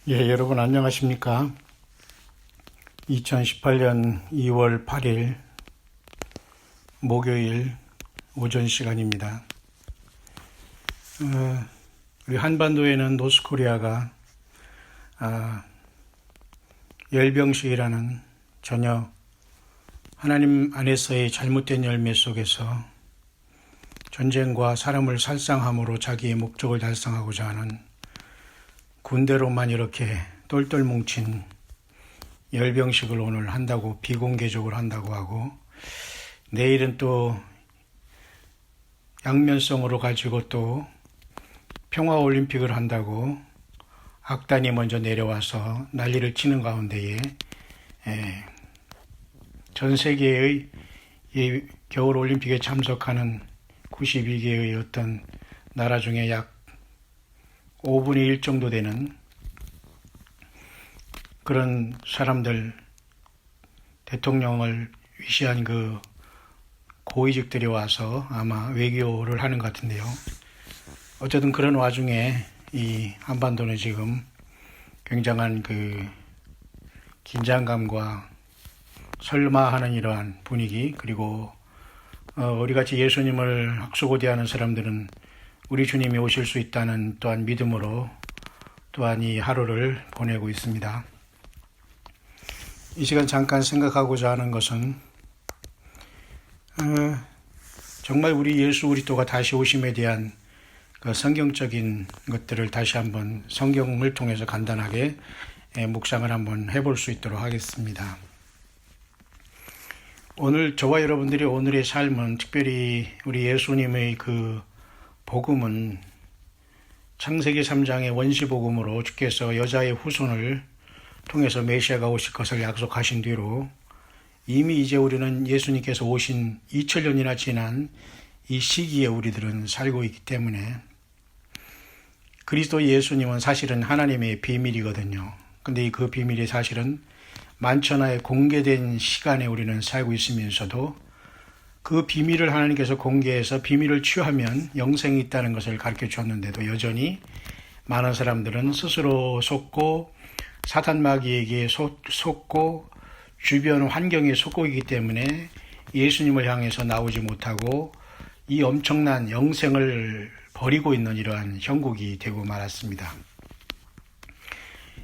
예, 여러분 안녕하십니까? 2018년 2월 8일 목요일 오전 시간입니다. 우리 한반도에는 노스코리아가 열병식이라는 전혀 하나님 안에서의 잘못된 열매 속에서 전쟁과 사람을 살상함으로 자기의 목적을 달성하고자 하는 군대로만 이렇게 똘똘 뭉친 열병식을 오늘 한다고 비공개적으로 한다고 하고, 내일은 또 양면성으로 가지고 또 평화올림픽을 한다고 악단이 먼저 내려와서 난리를 치는 가운데에 전 세계의 이 겨울올림픽에 참석하는 92개의 어떤 나라 중에 약 5분의 1 정도 되는 그런 사람들, 대통령을 위시한 그 고위직들이 와서 아마 외교를 하는 것 같은데요. 어쨌든 그런 와중에 이 한반도는 지금 굉장한 그 긴장감과 설마하는 이러한 분위기, 그리고 우리같이 예수님을 학수고대하는 사람들은 우리 주님이 오실 수 있다는 또한 믿음으로 또한 이 하루를 보내고 있습니다. 이 시간 잠깐 생각하고자 하는 것은 정말 우리 예수 그리스도가 다시 오심에 대한 그 성경적인 것들을 다시 한번 성경을 통해서 간단하게 묵상을 한번 해볼 수 있도록 하겠습니다. 오늘 저와 여러분들이 오늘의 삶은, 특별히 우리 예수님의 그 복음은 창세기 3장의 원시복음으로 주께서 여자의 후손을 통해서 메시아가 오실 것을 약속하신 뒤로 이미 이제 우리는 예수님께서 오신 2000년이나 지난 이 시기에 우리들은 살고 있기 때문에 그리스도 예수님은 사실은 하나님의 비밀이거든요. 근데 그 비밀이 사실은 만천하에 공개된 시간에 우리는 살고 있으면서도 그 비밀을 하나님께서 공개해서 비밀을 취하면 영생이 있다는 것을 가르쳐 주었는데도 여전히 많은 사람들은 스스로 속고 사탄 마귀에게 속고 주변 환경에 속고 있기 때문에 예수님을 향해서 나오지 못하고 이 엄청난 영생을 버리고 있는 이러한 형국이 되고 말았습니다.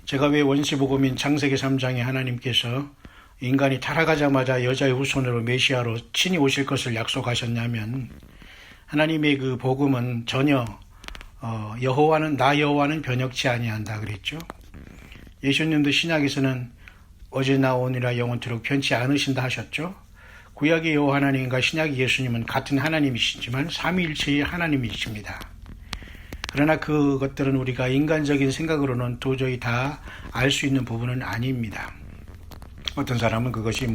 제가 왜 원시복음인 창세기 3장에 하나님께서 인간이 타락하자마자 여자의 후손으로 메시아로 친히 오실 것을 약속하셨냐면, 하나님의 그 복음은 전혀 나 여호와는 변혁치 아니한다 그랬죠. 예수님도 신약에서는 어제나 오늘이라 영원토록 변치 않으신다 하셨죠. 구약의 여호와 하나님과 신약의 예수님은 같은 하나님이시지만 삼위일체의 하나님이십니다. 그러나 그것들은 우리가 인간적인 생각으로는 도저히 다 알 수 있는 부분은 아닙니다. 어떤 사람은 그것이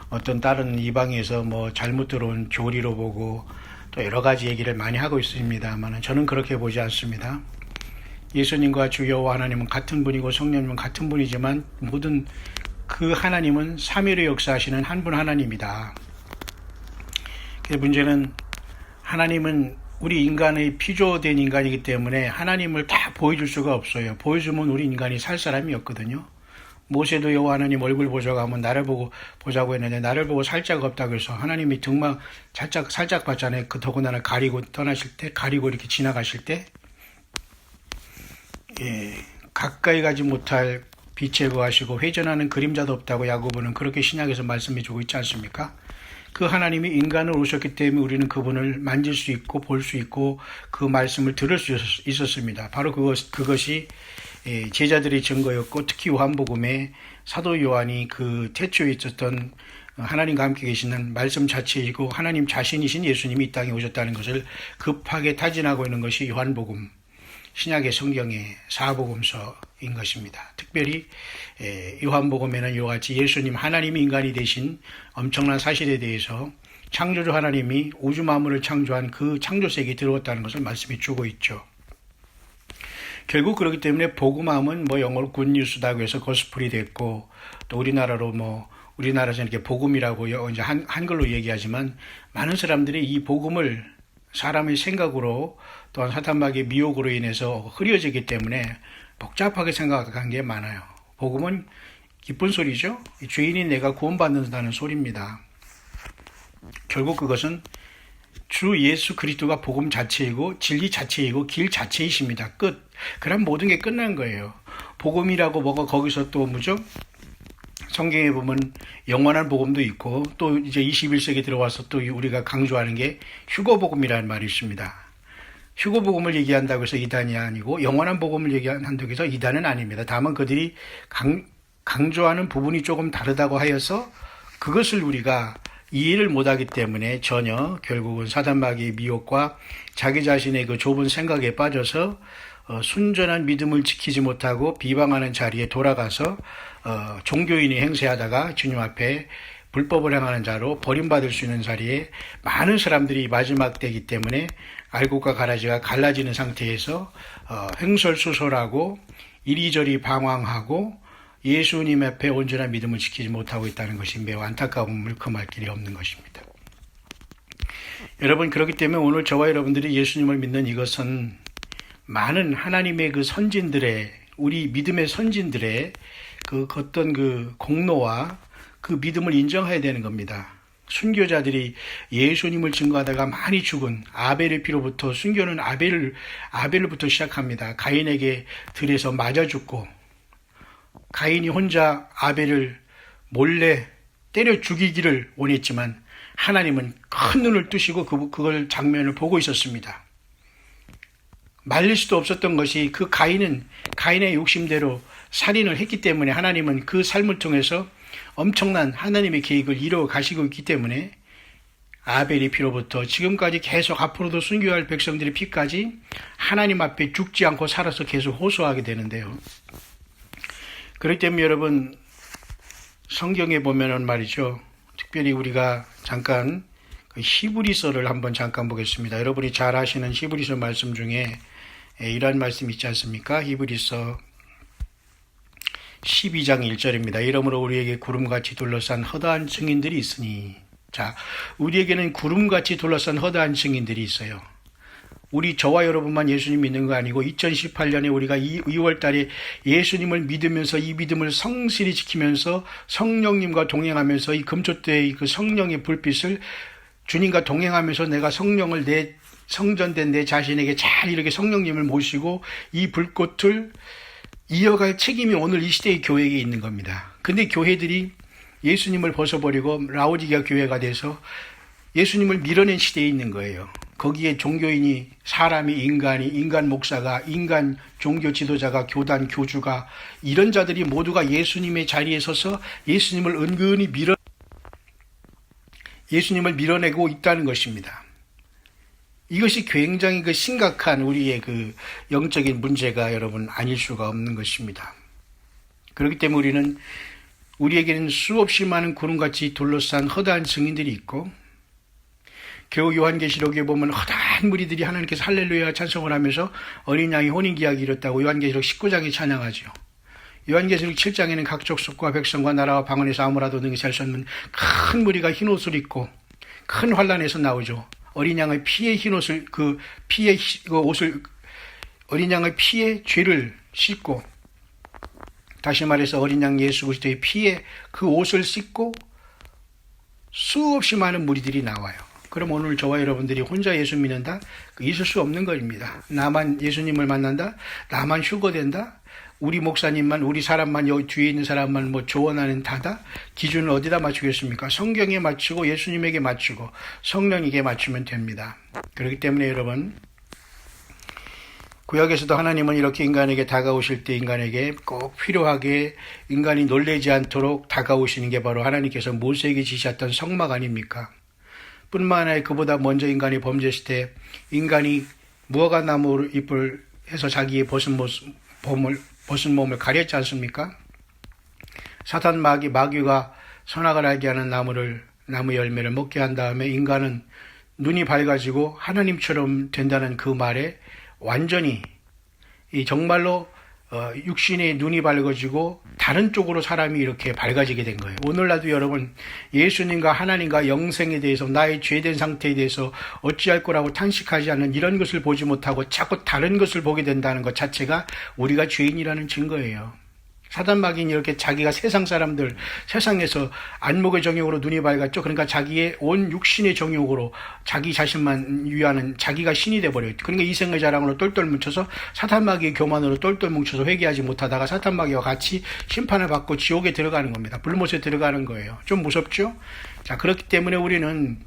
어떤 다른 이방에서 잘못 들어온 교리로 보고 또 여러 가지 얘기를 많이 하고 있습니다만, 저는 그렇게 보지 않습니다. 예수님과 주 여호와 하나님은 같은 분이고 성령님은 같은 분이지만 모든 그 하나님은 삼위로 역사하시는 한 분 하나님이다. 그 문제는 하나님은 우리 인간의 피조된 인간이기 때문에 하나님을 다 보여줄 수가 없어요. 보여주면 우리 인간이 살 사람이 없거든요. 모세도 여호와 하나님 얼굴 보자고 하면 나를 보고 보자고 했는데 나를 보고 살짝 없다고 해서 하나님이 등막 살짝 봤잖아요. 그 더군다나 가리고 떠나실 때, 가리고 이렇게 지나가실 때 가까이 가지 못할 빛에 거하시고 회전하는 그림자도 없다고 야고보는 그렇게 신약에서 말씀해주고 있지 않습니까? 그 하나님이 인간을 오셨기 때문에 우리는 그분을 만질 수 있고 볼 수 있고 그 말씀을 들을 수 있었습니다. 바로 그것이 제자들의 증거였고, 특히 요한복음에 사도 요한이 그 태초에 있었던 하나님과 함께 계시는 말씀 자체이고 하나님 자신이신 예수님이 이 땅에 오셨다는 것을 급하게 타진하고 있는 것이 요한복음, 신약의 성경의 사복음서인 것입니다. 특별히 요한복음에는 이와 같이 예수님, 하나님이 인간이 되신 엄청난 사실에 대해서 창조주 하나님이 우주 만물을 창조한 그 창조세계에 들어왔다는 것을 말씀해 주고 있죠. 결국 그렇기 때문에 복음함은 영어로 굿뉴스다고 해서 고스플이 됐고, 또 우리나라로 우리나라에서 이렇게 복음이라고 이제 한글로 얘기하지만, 많은 사람들이 이 복음을 사람의 생각으로 또한 사탄마귀의 미혹으로 인해서 흐려지기 때문에 복잡하게 생각한 게 많아요. 복음은 기쁜 소리죠. 죄인인 내가 구원받는다는 소리입니다. 결국 그것은 주 예수 그리스도가 복음 자체이고 진리 자체이고 길 자체이십니다. 끝. 그럼 모든 게 끝난 거예요. 복음이라고 뭐가 거기서 또 뭐죠? 성경에 보면 영원한 복음도 있고 또 이제 21세기 들어와서 또 우리가 강조하는 게 휴거복음이라는 말이 있습니다. 휴거복음을 얘기한다고 해서 이단이 아니고 영원한 복음을 얘기한다고 해서 이단은 아닙니다. 다만 그들이 강조하는 부분이 조금 다르다고 하여서 그것을 우리가 이해를 못하기 때문에 전혀 결국은 사단마귀의 미혹과 자기 자신의 그 좁은 생각에 빠져서 순전한 믿음을 지키지 못하고 비방하는 자리에 돌아가서 종교인이 행세하다가 주님 앞에 불법을 행하는 자로 버림받을 수 있는 자리에 많은 사람들이 마지막 때이기 때문에 알곡과 가라지가 갈라지는 상태에서 횡설수설하고 이리저리 방황하고 예수님 앞에 온전한 믿음을 지키지 못하고 있다는 것이 매우 안타까운 물컴할 길이 없는 것입니다. 여러분, 그렇기 때문에 오늘 저와 여러분들이 예수님을 믿는 이것은 많은 하나님의 그 선진들의, 우리 믿음의 선진들의 그 어떤 그 공로와 그 믿음을 인정해야 되는 겁니다. 순교자들이 예수님을 증거하다가 많이 죽은 아벨의 피로부터 순교는 아벨로부터 시작합니다. 가인에게 들에서 맞아 죽고 가인이 혼자 아벨을 몰래 때려 죽이기를 원했지만 하나님은 큰 눈을 뜨시고 그걸 장면을 보고 있었습니다. 말릴 수도 없었던 것이 그 가인의 욕심대로 살인을 했기 때문에 하나님은 그 삶을 통해서 엄청난 하나님의 계획을 이루어 가시고 있기 때문에 아벨의 피로부터 지금까지 계속 앞으로도 순교할 백성들의 피까지 하나님 앞에 죽지 않고 살아서 계속 호소하게 되는데요. 그렇기 때문에 여러분, 성경에 보면은 말이죠. 특별히 우리가 잠깐 그 히브리서를 한번 잠깐 보겠습니다. 여러분이 잘 아시는 히브리서 말씀 중에 이런 말씀 있지 않습니까? 히브리서 12장 1절입니다. 이러므로 우리에게 구름같이 둘러싼 허다한 증인들이 있으니. 자, 우리에게는 구름같이 둘러싼 허다한 증인들이 있어요. 저와 여러분만 예수님 믿는 거 아니고 2018년에 우리가 2월 달에 예수님을 믿으면서 이 믿음을 성실히 지키면서 성령님과 동행하면서 이 금초대의 그 성령의 불빛을 주님과 동행하면서 내가 성령을 성전된 내 자신에게 잘 이렇게 성령님을 모시고 이 불꽃을 이어갈 책임이 오늘 이 시대의 교회에 있는 겁니다. 근데 교회들이 예수님을 벗어버리고 라오디게아 교회가 돼서 예수님을 밀어낸 시대에 있는 거예요. 거기에 종교인이 사람이 인간 목사가, 인간 종교 지도자가, 교단 교주가 이런 자들이 모두가 예수님의 자리에 서서 예수님을 은근히 밀어내고 있다는 것입니다. 이것이 굉장히 그 심각한 우리의 그 영적인 문제가 여러분 아닐 수가 없는 것입니다. 그렇기 때문에 우리에게는 수없이 많은 구름같이 둘러싼 허다한 증인들이 있고 결국 요한계시록에 보면 허다한 무리들이 하나님께서 할렐루야 찬송을 하면서 어린 양이 혼인기약을 이뤘다고 요한계시록 19장에 찬양하죠. 요한계시록 7장에는 각 족속과 백성과 나라와 방언에서 아무라도 능히 살 수 없는 큰 무리가 흰 옷을 입고 큰 환란에서 나오죠. 어린 양의 피에 어린 양의 피에 죄를 씻고, 다시 말해서 어린 양 예수 그리스도의 피에 그 옷을 씻고 수없이 많은 무리들이 나와요. 그럼 오늘 저와 여러분들이 혼자 예수 믿는다? 있을 수 없는 것입니다. 나만 예수님을 만난다? 나만 휴거된다? 우리 목사님만, 우리 사람만, 여기 뒤에 있는 사람만 조언하는 다다? 기준을 어디다 맞추겠습니까? 성경에 맞추고 예수님에게 맞추고 성령에게 맞추면 됩니다. 그렇기 때문에 여러분, 구약에서도 하나님은 이렇게 인간에게 다가오실 때 인간에게 꼭 필요하게 인간이 놀라지 않도록 다가오시는 게 바로 하나님께서 모세에게 지시했던 성막 아닙니까? 뿐만 아니라 그보다 먼저 인간이 범죄했을 때 인간이 무화과 나무 잎을 해서 자기의 벗은 몸을 가렸지 않습니까? 사탄 마귀가 선악을 알게 하는 나무 열매를 먹게 한 다음에 인간은 눈이 밝아지고 하나님처럼 된다는 그 말에 완전히 정말로 육신의 눈이 밝아지고 다른 쪽으로 사람이 이렇게 밝아지게 된 거예요. 오늘날도 여러분 예수님과 하나님과 영생에 대해서 나의 죄된 상태에 대해서 어찌할 거라고 탄식하지 않는 이런 것을 보지 못하고 자꾸 다른 것을 보게 된다는 것 자체가 우리가 죄인이라는 증거예요. 사단마귀는 이렇게 자기가 세상 사람들, 세상에서 안목의 정욕으로 눈이 밝았죠. 그러니까 자기의 온 육신의 정욕으로 자기 자신만 위하는 자기가 신이 돼버려요. 그러니까 이생의 자랑으로 똘똘 뭉쳐서 사단마귀의 교만으로 똘똘 뭉쳐서 회개하지 못하다가 사단마귀와 같이 심판을 받고 지옥에 들어가는 겁니다. 불못에 들어가는 거예요. 좀 무섭죠? 자, 그렇기 때문에 우리는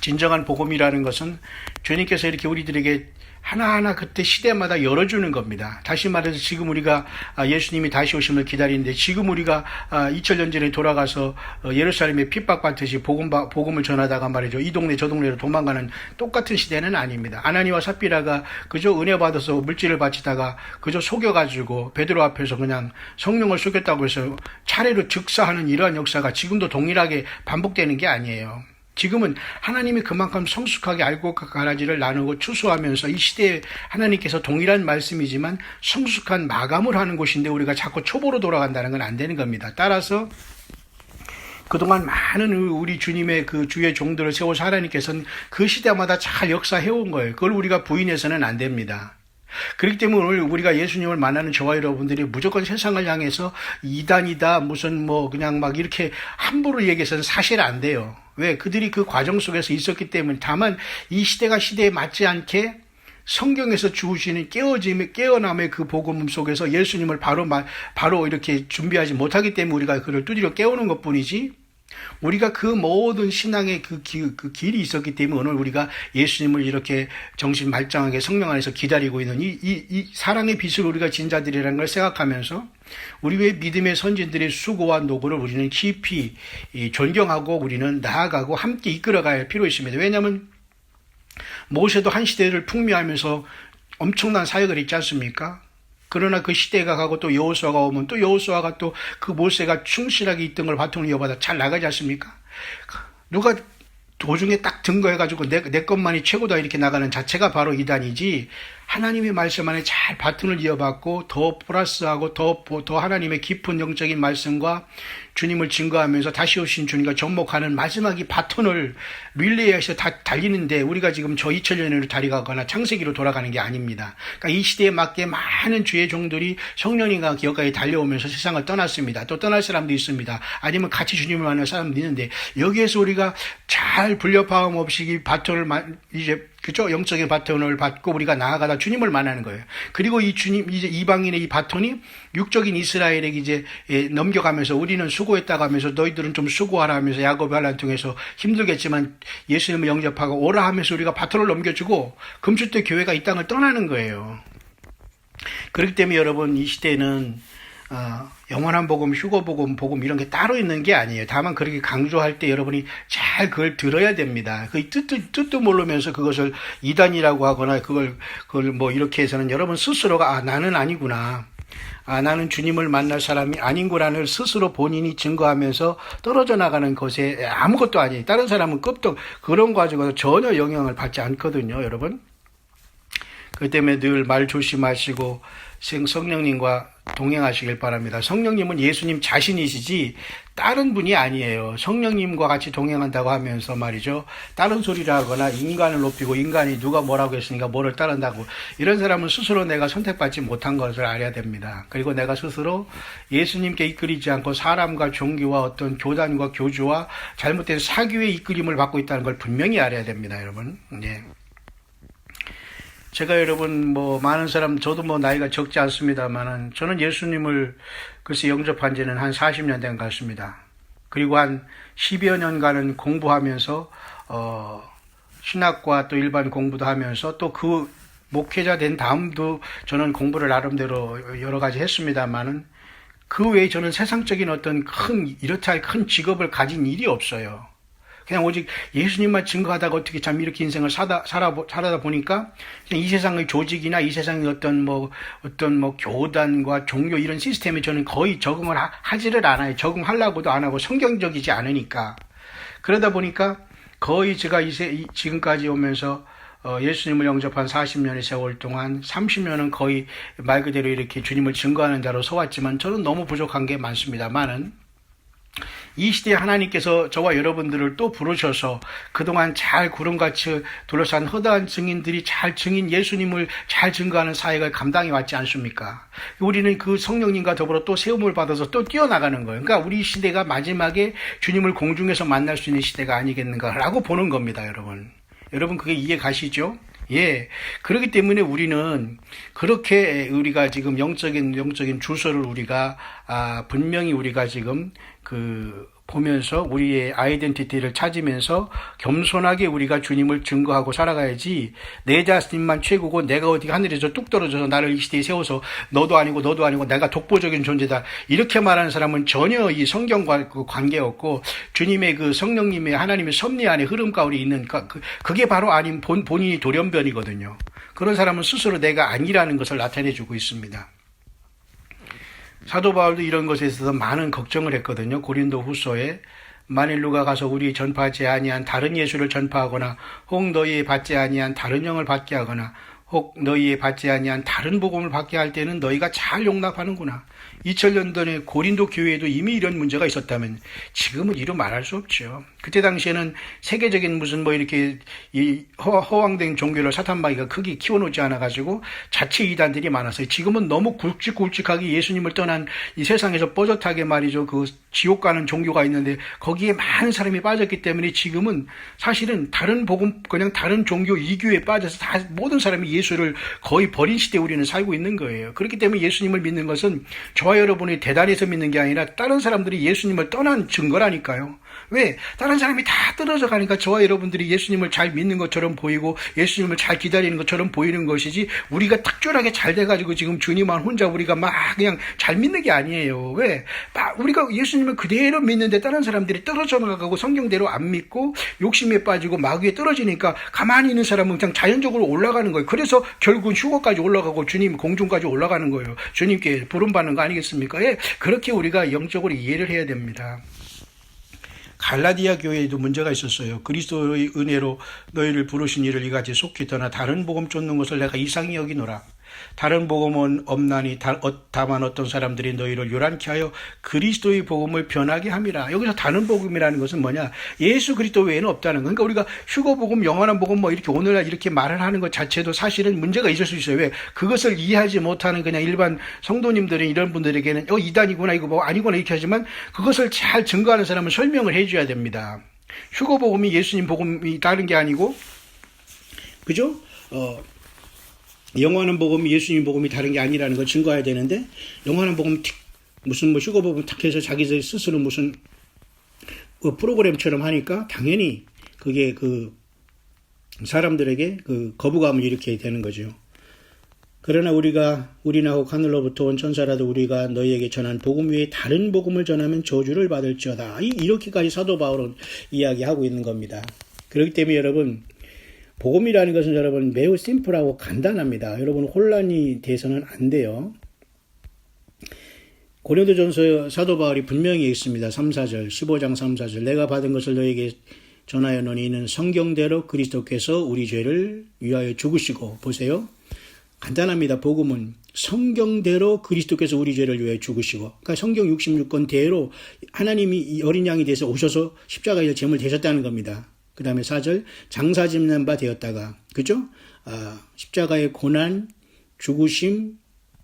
진정한 복음이라는 것은 주님께서 이렇게 우리들에게 하나하나 그때 시대마다 열어주는 겁니다. 다시 말해서 지금 우리가 예수님이 다시 오심을 기다리는데 지금 우리가 2000년 전에 돌아가서 예루살렘에 핍박받듯이 복음을 전하다가 말이죠. 이 동네 저 동네로 도망가는 똑같은 시대는 아닙니다. 아나니와 삽비라가 그저 은혜 받아서 물질을 바치다가 그저 속여가지고 베드로 앞에서 그냥 성령을 속였다고 해서 차례로 즉사하는 이러한 역사가 지금도 동일하게 반복되는 게 아니에요. 지금은 하나님이 그만큼 성숙하게 알고 가라지를 나누고 추수하면서 이 시대에 하나님께서 동일한 말씀이지만 성숙한 마감을 하는 곳인데 우리가 자꾸 초보로 돌아간다는 건 안 되는 겁니다. 따라서 그동안 많은 우리 주님의 그 주의 종들을 세워서 하나님께서는 그 시대마다 잘 역사해온 거예요. 그걸 우리가 부인해서는 안 됩니다. 그렇기 때문에 오늘 우리가 예수님을 만나는 저와 여러분들이 무조건 세상을 향해서 이단이다 무슨 그냥 막 이렇게 함부로 얘기해서는 사실 안 돼요. 왜? 그들이 그 과정 속에서 있었기 때문에. 다만 이 시대가 시대에 맞지 않게 성경에서 주시는 깨어남의 그 복음 속에서 예수님을 바로 이렇게 준비하지 못하기 때문에 우리가 그를 두드려 깨우는 것 뿐이지, 우리가 그 모든 신앙의 그 길이 있었기 때문에 오늘 우리가 예수님을 이렇게 정신 말짱하게 성령 안에서 기다리고 있는 이 사랑의 빛을 우리가 진 자들이라는 걸 생각하면서 우리의 믿음의 선진들의 수고와 노고를 우리는 깊이 존경하고 우리는 나아가고 함께 이끌어가야 할 필요 있습니다. 왜냐하면 모세도 한 시대를 풍미하면서 엄청난 사역을 했지 않습니까? 그러나 그 시대가 가고 또 여호수아가 오면 또 여호수아가 또 그 모세가 충실하게 있던 걸 바통을 이어받아 잘 나가지 않습니까? 누가 도중에 딱 등거해가지고 내 것만이 최고다 이렇게 나가는 자체가 바로 이단이지, 하나님의 말씀 안에 잘 바통을 이어받고 더 플러스하고 더 하나님의 깊은 영적인 말씀과 주님을 증거하면서 다시 오신 주님과 접목하는 마지막 이 바톤을 릴레이해서 달리는데 우리가 지금 저 2000년으로 다리가거나 창세기로 돌아가는 게 아닙니다. 그러니까 이 시대에 맞게 많은 주의 종들이 성령님과 기억까지 달려오면서 세상을 떠났습니다. 또 떠날 사람도 있습니다. 아니면 같이 주님을 만날 사람도 있는데 여기에서 우리가 잘 불협화음 없이 이 바톤을 이제 그죠? 영적인 바톤을 받고 우리가 나아가다 주님을 만나는 거예요. 그리고 이 주님, 이제 이방인의 이 바톤이 육적인 이스라엘에게 이제 넘겨가면서 우리는 수고했다고 하면서 너희들은 좀 수고하라 하면서 야곱의 환란 통해서 힘들겠지만 예수님을 영접하고 오라 하면서 우리가 바톤을 넘겨주고 금주 때 교회가 이 땅을 떠나는 거예요. 그렇기 때문에 여러분 이 시대는 영원한 복음, 휴거 복음 이런 게 따로 있는 게 아니에요. 다만 그렇게 강조할 때 여러분이 잘 그걸 들어야 됩니다. 그 뜻도 모르면서 그것을 이단이라고 하거나 그걸 뭐 이렇게 해서는 여러분 스스로가 나는 아니구나. 나는 주님을 만날 사람이 아닌구나를 스스로 본인이 증거하면서 떨어져 나가는 것에 아무것도 아니에요. 다른 사람은 끄떡 그런 거 가지고 전혀 영향을 받지 않거든요, 여러분. 그 때문에 늘 말 조심하시고 성령님과 동행하시길 바랍니다. 성령님은 예수님 자신이시지 다른 분이 아니에요. 성령님과 같이 동행한다고 하면서 말이죠, 다른 소리를 하거나 인간을 높이고 인간이 누가 뭐라고 했으니까 뭐를 따른다고, 이런 사람은 스스로 내가 선택받지 못한 것을 알아야 됩니다. 그리고 내가 스스로 예수님께 이끌리지 않고 사람과 종교와 어떤 교단과 교주와 잘못된 사교의 이끌림을 받고 있다는 걸 분명히 알아야 됩니다, 여러분. 예. 제가 여러분 많은 사람, 저도 나이가 적지 않습니다만은 저는 예수님을 글쎄 영접한 지는 한 40년 된 것 같습니다. 그리고 한 10여 년간은 공부하면서 신학과 또 일반 공부도 하면서 또 그 목회자 된 다음도 저는 공부를 나름대로 여러 가지 했습니다만은 그 외에 저는 세상적인 어떤 이렇다 할 큰 직업을 가진 일이 없어요. 그냥 오직 예수님만 증거하다가 어떻게 참 이렇게 인생을 살아다 보니까 그냥 이 세상의 조직이나 이 세상의 어떤 교단과 종교 이런 시스템에 저는 거의 적응을 하지를 않아요. 적응하려고도 안 하고 성경적이지 않으니까. 그러다 보니까 거의 제가 지금까지 오면서 예수님을 영접한 40년의 세월 동안 30년은 거의 말 그대로 이렇게 주님을 증거하는 자로 서왔지만 저는 너무 부족한 게 많습니다만은 이 시대에 하나님께서 저와 여러분들을 또 부르셔서 그동안 잘 구름같이 둘러싼 허다한 증인들이 잘 예수님을 잘 증거하는 사역을 감당해 왔지 않습니까? 우리는 그 성령님과 더불어 또 세움을 받아서 또 뛰어나가는 거예요. 그러니까 우리 시대가 마지막에 주님을 공중에서 만날 수 있는 시대가 아니겠는가라고 보는 겁니다, 여러분. 여러분 그게 이해 가시죠? 예. 그렇기 때문에 우리는 그렇게 우리가 지금 영적인 주소를 우리가 분명히 우리가 지금 보면서 우리의 아이덴티티를 찾으면서 겸손하게 우리가 주님을 증거하고 살아가야지 내 자신만 최고고 내가 어디 하늘에서 뚝 떨어져서 나를 이 시대에 세워서 너도 아니고 내가 독보적인 존재다 이렇게 말하는 사람은 전혀 이 성경과 관계없고 주님의 그 성령님의 하나님의 섭리 안에 흐름 가운데 있는 그게 바로 아닌 본인이 돌연변이거든요. 그런 사람은 스스로 내가 아니라는 것을 나타내주고 있습니다. 사도 바울도 이런 것에 있어서 많은 걱정을 했거든요. 고린도 후서에 만일 누가 가서 우리 전파하지 아니한 다른 예수를 전파하거나 혹 너희의 받지 아니한 다른 영을 받게 하거나 혹 너희의 받지 아니한 다른 복음을 받게 할 때는 너희가 잘 용납하는구나. 2000년 전에 고린도 교회에도 이미 이런 문제가 있었다면 지금은 이루 말할 수 없죠. 그때 당시에는 세계적인 무슨 이렇게 이 허황된 종교를 사탄마귀가 크게 키워놓지 않아가지고 자체 이단들이 많았어요. 지금은 너무 굵직굵직하게 예수님을 떠난 이 세상에서 뻐젓하게 말이죠. 그 지옥 가는 종교가 있는데 거기에 많은 사람이 빠졌기 때문에 지금은 사실은 다른 복음 그냥 다른 종교 이교에 빠져서 다 모든 사람이 예수를 거의 버린 시대에 우리는 살고 있는 거예요. 그렇기 때문에 예수님을 믿는 것은 저와 여러분이 대단해서 믿는 게 아니라 다른 사람들이 예수님을 떠난 증거라니까요. 왜? 다른 사람이 다 떨어져 가니까 저와 여러분들이 예수님을 잘 믿는 것처럼 보이고 예수님을 잘 기다리는 것처럼 보이는 것이지 우리가 특별하게 잘 돼가지고 지금 주님만 혼자 우리가 막 그냥 잘 믿는 게 아니에요. 왜? 우리가 예수님을 그대로 믿는데 다른 사람들이 떨어져 나가고 성경대로 안 믿고 욕심에 빠지고 마귀에 떨어지니까 가만히 있는 사람은 그냥 자연적으로 올라가는 거예요. 그래서 결국은 휴거까지 올라가고 주님 공중까지 올라가는 거예요. 주님께 부름받는 거 아니겠습니까? 예, 그렇게 우리가 영적으로 이해를 해야 됩니다. 갈라디아 교회에도 문제가 있었어요. 그리스도의 은혜로 너희를 부르신 이를 이같이 속히 떠나 다른 복음 쫓는 것을 내가 이상히 여기노라. 다른 복음은 없나니 다만 어떤 사람들이 너희를 요란케 하여 그리스도의 복음을 변하게 함이라. 여기서 다른 복음이라는 것은 뭐냐? 예수 그리스도 외에는 없다는 거. 그러니까 우리가 휴거 복음, 영원한 복음 이렇게 오늘날 이렇게 말을 하는 것 자체도 사실은 문제가 있을 수 있어요. 왜? 그것을 이해하지 못하는 그냥 일반 성도님들은 이런 분들에게는 이단이구나 이거 아니구나 이렇게 하지만 그것을 잘 증거하는 사람은 설명을 해줘야 됩니다. 휴거 복음이 예수님 복음이 다른 게 아니고 그죠? 영원한 복음이 예수님 복음이 다른 게 아니라는 걸 증거해야 되는데 영원한 복음 무슨 휴거 복음 탁 해서 자기 스스로 무슨 프로그램처럼 하니까 당연히 그게 사람들에게 거부감을 일으키게 되는 거죠. 그러나 우리나 혹 하늘로부터 온 천사라도 우리가 너희에게 전한 복음 외에 다른 복음을 전하면 저주를 받을지어다. 이렇게까지 사도 바울은 이야기하고 있는 겁니다. 그렇기 때문에 여러분 복음이라는 것은 여러분 매우 심플하고 간단합니다. 여러분 혼란이 돼서는 안 돼요. 고린도전서 사도 바울이 분명히 있습니다. 3-4절 15장 3-4절 내가 받은 것을 너에게 전하였노니 이는 성경대로 그리스도께서 우리 죄를 위하여 죽으시고 보세요. 간단합니다. 복음은 성경대로 그리스도께서 우리 죄를 위하여 죽으시고 그러니까 성경 66권대로 하나님이 어린 양이 돼서 오셔서 십자가에서 제물 되셨다는 겁니다. 그 다음에 4절 장사 짓는 바 되었다가 그죠? 십자가의 고난, 죽으심,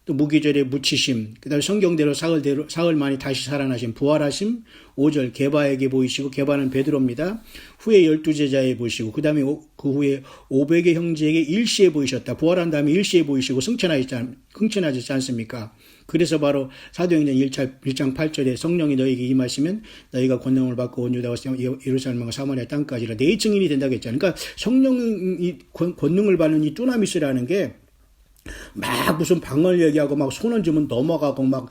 또 무기절에 묻히심, 그 다음에 성경대로 사흘 만에 다시 살아나심, 부활하심, 5절 게바에게 보이시고 게바는 베드로입니다. 후에 12제자에 보이시고 그 다음에 그 후에 500의 형제에게 일시에 보이셨다. 부활한 다음에 일시에 보이시고 흥천하지 않습니까? 그래서 바로 사도행전 1장 8절에 성령이 너희에게 임하시면 너희가 권능을 받고 온 유다와 예루살렘과 사마리아 땅까지라 내 증인이 된다고 했잖아요. 그러니까 성령이 권능을 받는 이 두나미스라는 게 막 무슨 방언을 얘기하고 막 손 얹으면 넘어가고 막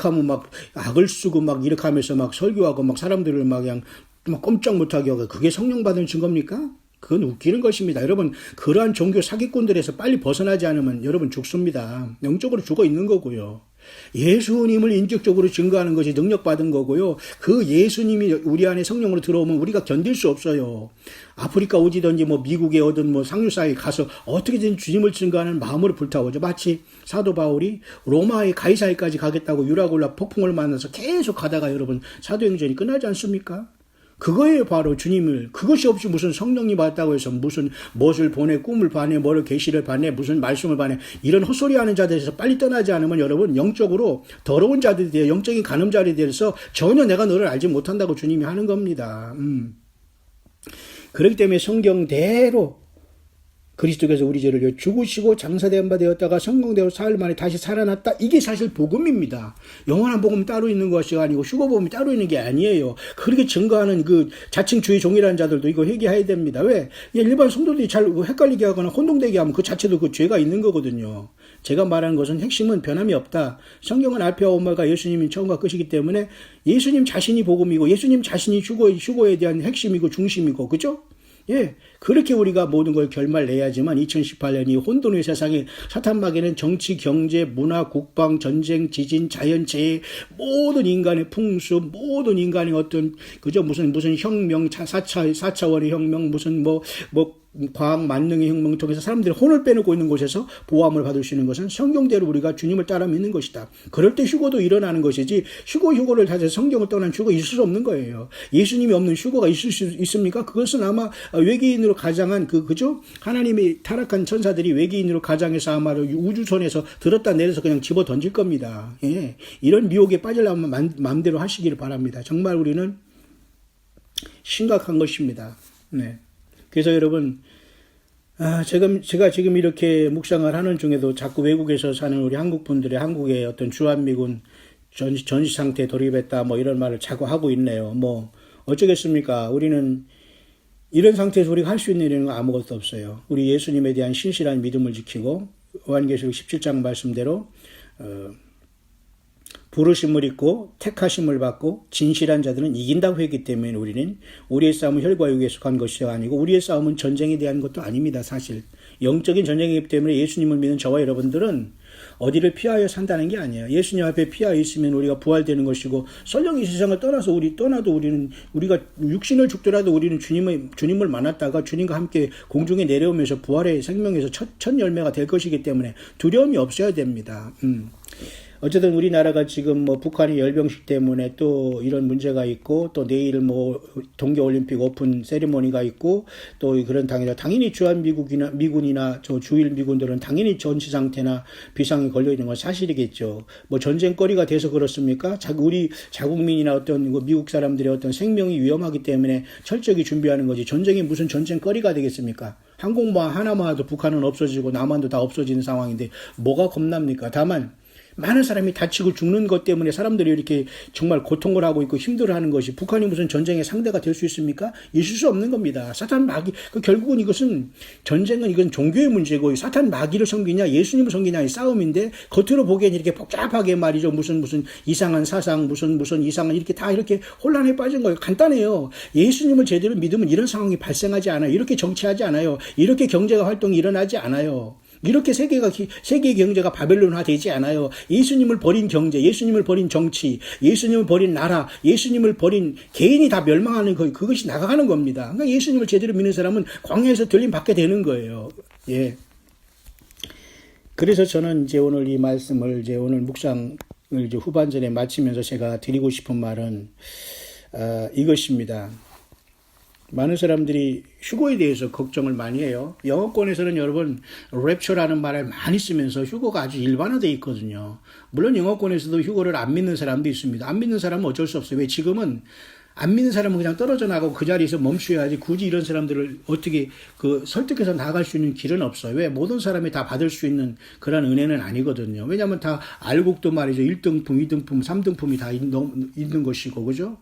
하면 막 악을 쓰고 막 이렇게 하면서 막 설교하고 막 사람들을 막 그냥 막 꼼짝 못하게 하고 그게 성령 받은 증거입니까? 그건 웃기는 것입니다. 여러분 그러한 종교 사기꾼들에서 빨리 벗어나지 않으면 여러분 죽습니다. 영적으로 죽어 있는 거고요. 예수님을 인격적으로 증거하는 것이 능력받은 거고요. 그 예수님이 우리 안에 성령으로 들어오면 우리가 견딜 수 없어요. 아프리카 어디든지 뭐 미국에 어든 뭐 상류사에 가서 어떻게든 주님을 증거하는 마음으로 불타오죠. 마치 사도 바울이 로마의 가이사르까지 가겠다고 유라굴라 폭풍을 만나서 계속 가다가 여러분 사도행전이 끝나지 않습니까? 그거예요, 바로 주님을. 그것이 없이 무슨 성령님 왔다고 해서 무슨 무엇을 보내, 꿈을 봐내, 뭐를 계시를 봐내, 무슨 말씀을 봐내, 이런 헛소리 하는 자들에서 빨리 떠나지 않으면 여러분 영적으로 더러운 자들이 돼요. 영적인 간음자들이 돼서 전혀 내가 너를 알지 못한다고 주님이 하는 겁니다. 그렇기 때문에 성경대로 그리스도께서 우리 죄를 죽으시고 장사된 바 되었다가 성공되어 사흘 만에 다시 살아났다. 이게 사실 복음입니다. 영원한 복음 따로 있는 것이 아니고 휴거복음이 따로 있는 게 아니에요. 그렇게 증거하는 그 자칭주의 종이라는 자들도 이거 회개해야 됩니다. 왜? 일반 성도들이 잘 헷갈리게 하거나 혼동되게 하면 그 자체도 그 죄가 있는 거거든요. 제가 말하는 것은 핵심은 변함이 없다. 성경은 알파와 오메가 예수님이 처음과 끝이기 때문에 예수님 자신이 복음이고 예수님 자신이 휴거에 대한 핵심이고 중심이고, 그죠? 예, 그렇게 우리가 모든 걸 결말내야지만 2018년 이 혼돈의 세상에 사탄마귀는 정치, 경제, 문화, 국방, 전쟁, 지진, 자연재해, 모든 인간의 풍수, 모든 인간의 어떤, 그저 무슨 혁명, 4차원의 혁명, 무슨 과학 만능의 혁명을 통해서 사람들이 혼을 빼놓고 있는 곳에서 보호함을 받을 수 있는 것은 성경대로 우리가 주님을 따라 믿는 것이다. 그럴 때 휴거도 일어나는 것이지 휴거를 다해서 성경을 떠난 휴거 있을 수 없는 거예요. 예수님이 없는 휴거가 있을 수 있습니까? 그것은 아마 외계인으로 가장한 그죠? 하나님이 타락한 천사들이 외계인으로 가장해서 아마 우주선에서 들었다 내려서 그냥 집어 던질 겁니다. 예. 이런 미혹에 빠지려면 마음대로 하시기를 바랍니다. 정말 우리는 심각한 것입니다. 네. 그래서 여러분, 제가 지금 이렇게 묵상을 하는 중에도 자꾸 외국에서 사는 우리 한국분들의 한국의 어떤 주한미군 전시 상태에 돌입했다 뭐 이런 말을 자꾸 하고 있네요. 뭐 어쩌겠습니까? 우리는 이런 상태에서 우리가 할 수 있는 일은 아무것도 없어요. 우리 예수님에 대한 신실한 믿음을 지키고 요한계시록 17장 말씀대로 부르심을 입고 택하심을 받고 진실한 자들은 이긴다고 했기 때문에 우리는 우리의 싸움은 혈과 육에 속한 것이 아니고 우리의 싸움은 전쟁에 대한 것도 아닙니다. 사실 영적인 전쟁이기 때문에 예수님을 믿는 저와 여러분들은 어디를 피하여 산다는 게 아니에요. 예수님 앞에 피하여 있으면 우리가 부활되는 것이고 설령 이 세상을 떠나도 우리는 우리가 육신을 죽더라도 우리는 주님을 만났다가 주님과 함께 공중에 내려오면서 부활의 생명에서 첫 열매가 될 것이기 때문에 두려움이 없어야 됩니다. 어쨌든 우리나라가 지금 북한의 열병식 때문에 또 이런 문제가 있고 또 내일 동계올림픽 오픈 세리머니가 있고 또 그런 당연히 주한미군이나 저 주일 미군들은 당연히 전시 상태나 비상이 걸려 있는 건 사실이겠죠. 전쟁거리가 돼서 그렇습니까? 우리 자국민이나 어떤 미국 사람들의 어떤 생명이 위험하기 때문에 철저히 준비하는 거지. 전쟁이 무슨 전쟁거리가 되겠습니까? 항공모함 하나만 해도 북한은 없어지고 남한도 다 없어지는 상황인데 뭐가 겁납니까? 다만 많은 사람이 다치고 죽는 것 때문에 사람들이 이렇게 정말 고통을 하고 있고 힘들어하는 것이 북한이 무슨 전쟁의 상대가 될 수 있습니까? 있을 수 없는 겁니다. 사탄 마귀, 결국은 이건 종교의 문제고 사탄 마귀를 섬기냐 예수님을 섬기냐의 싸움인데 겉으로 보기엔 이렇게 복잡하게 말이죠. 무슨 이상한 사상, 무슨 이상한 이렇게 다 이렇게 혼란에 빠진 거예요. 간단해요. 예수님을 제대로 믿으면 이런 상황이 발생하지 않아요. 이렇게 정치하지 않아요. 이렇게 경제가 활동이 일어나지 않아요. 이렇게 세계의 경제가 바벨론화 되지 않아요. 예수님을 버린 경제, 예수님을 버린 정치, 예수님을 버린 나라, 예수님을 버린 개인이 다 멸망하는 그것이 나가는 겁니다. 그러니까 예수님을 제대로 믿는 사람은 광야에서 들림 받게 되는 거예요. 예. 그래서 저는 이제 오늘 이 말씀을 오늘 묵상을 후반전에 마치면서 제가 드리고 싶은 말은 이것입니다. 많은 사람들이 휴거에 대해서 걱정을 많이 해요. 영어권에서는 여러분 랩처라는 말을 많이 쓰면서 휴거가 아주 일반화되어 있거든요. 물론 영어권에서도 휴거를 안 믿는 사람도 있습니다. 안 믿는 사람은 어쩔 수 없어요. 왜? 지금은 안 믿는 사람은 그냥 떨어져 나가고 그 자리에서 멈춰야지 굳이 이런 사람들을 어떻게 설득해서 나갈 수 있는 길은 없어요. 왜? 모든 사람이 다 받을 수 있는 그런 은혜는 아니거든요. 왜냐하면 다 알곡도 말이죠. 1등품, 2등품, 3등품이 다 있는 것이고, 그죠?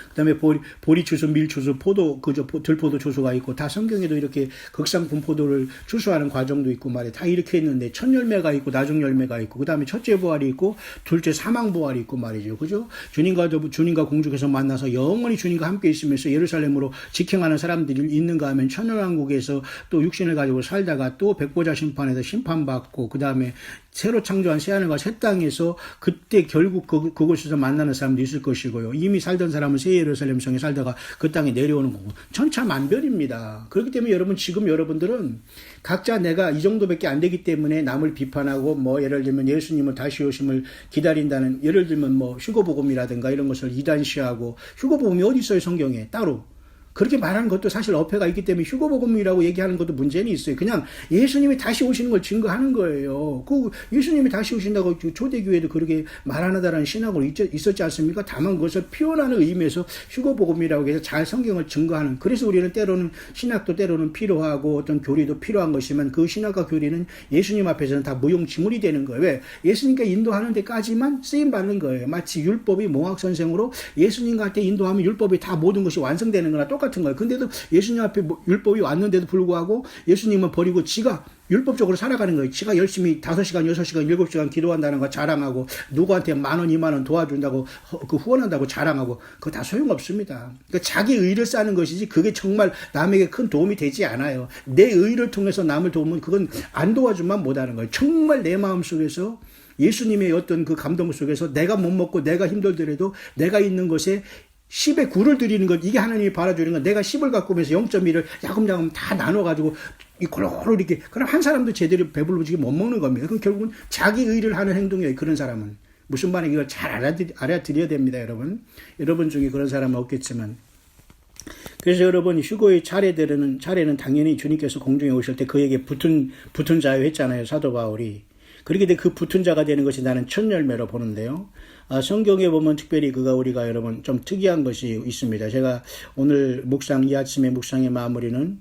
그다음에 보리 추수, 밀 추수, 들포도 추수가 있고 다 성경에도 이렇게 극상품 포도를 추수하는 과정도 있고 말이에요. 다 이렇게 했는데 첫 열매가 있고 나중 열매가 있고 그다음에 첫째 부활이 있고 둘째 사망 부활이 있고 말이죠. 그죠? 주님과 공중에서 만나서 영원히 주님과 함께 있으면서 예루살렘으로 직행하는 사람들이 있는가 하면 천연왕국에서 또 육신을 가지고 살다가 또 백보자 심판에서 심판받고 그다음에 새로 창조한 새하늘과 새 땅에서 그때 결국 그곳에서 만나는 사람도 있을 것이고요. 이미 살던 사람은 새 예루살렘 성에 살다가 그 땅에 내려오는 거고 천차만별입니다. 그렇기 때문에 여러분 지금 여러분들은 각자 내가 이 정도밖에 안 되기 때문에 남을 비판하고 뭐 예를 들면 예수님을 다시 오심을 기다린다는 예를 들면 뭐 휴거복음이라든가 이런 것을 이단시하고 휴거복음이 어디 있어요 성경에 따로. 그렇게 말하는 것도 사실 어폐가 있기 때문에 휴거복음이라고 얘기하는 것도 문제는 있어요. 그냥 예수님이 다시 오시는 걸 증거하는 거예요. 그 예수님이 다시 오신다고 초대교회도 그렇게 말하다라는 신학으로 있었지 않습니까? 다만 그것을 표현하는 의미에서 휴거복음이라고 해서 잘 성경을 증거하는. 그래서 우리는 때로는 신학도 때로는 필요하고 어떤 교리도 필요한 것이면 그 신학과 교리는 예수님 앞에서는 다 무용지물이 되는 거예요. 왜? 예수님께 인도하는 데까지만 쓰임받는 거예요. 마치 율법이 몽학선생으로 예수님한테 인도하면 율법이 다 모든 것이 완성되는 거나 똑같은 거예요. 근데도 예수님 앞에 율법이 왔는데도 불구하고 예수님은 버리고 지가 율법적으로 살아가는 거예요. 지가 열심히 5시간, 6시간, 7시간 기도한다는 거 자랑하고 누구한테 10,000원, 20,000원 도와준다고 후원한다고 자랑하고 그거 다 소용없습니다. 그러니까 자기 의를 쌓는 것이지 그게 정말 남에게 큰 도움이 되지 않아요. 내 의를 통해서 남을 도우면 그건 안 도와주면 못하는 거예요. 정말 내 마음속에서 예수님의 어떤 그 감동 속에서 내가 못 먹고 내가 힘들더라도 내가 있는 것에 10의 9를 드리는 것, 이게 하나님이 바라주는 건 내가 10을 갖고 오면서 0.1을 야금야금 다 나눠가지고 골고루 이렇게. 그럼 한 사람도 제대로 배불러지게 못 먹는 겁니다. 그럼 결국은 자기 의를 하는 행동이에요. 그런 사람은. 무슨 말인지 이걸 잘 알아들여야 됩니다, 여러분. 여러분 중에 그런 사람은 없겠지만. 그래서 여러분 휴거의 차례는 당연히 주님께서 공중에 오실 때 그에게 붙은 자요 했잖아요, 사도 바울이. 그렇게 돼 그 붙은 자가 되는 것이 나는 첫 열매로 보는데요. 성경에 보면 특별히 우리가 여러분 좀 특이한 것이 있습니다. 제가 오늘 이 아침에 묵상의 마무리는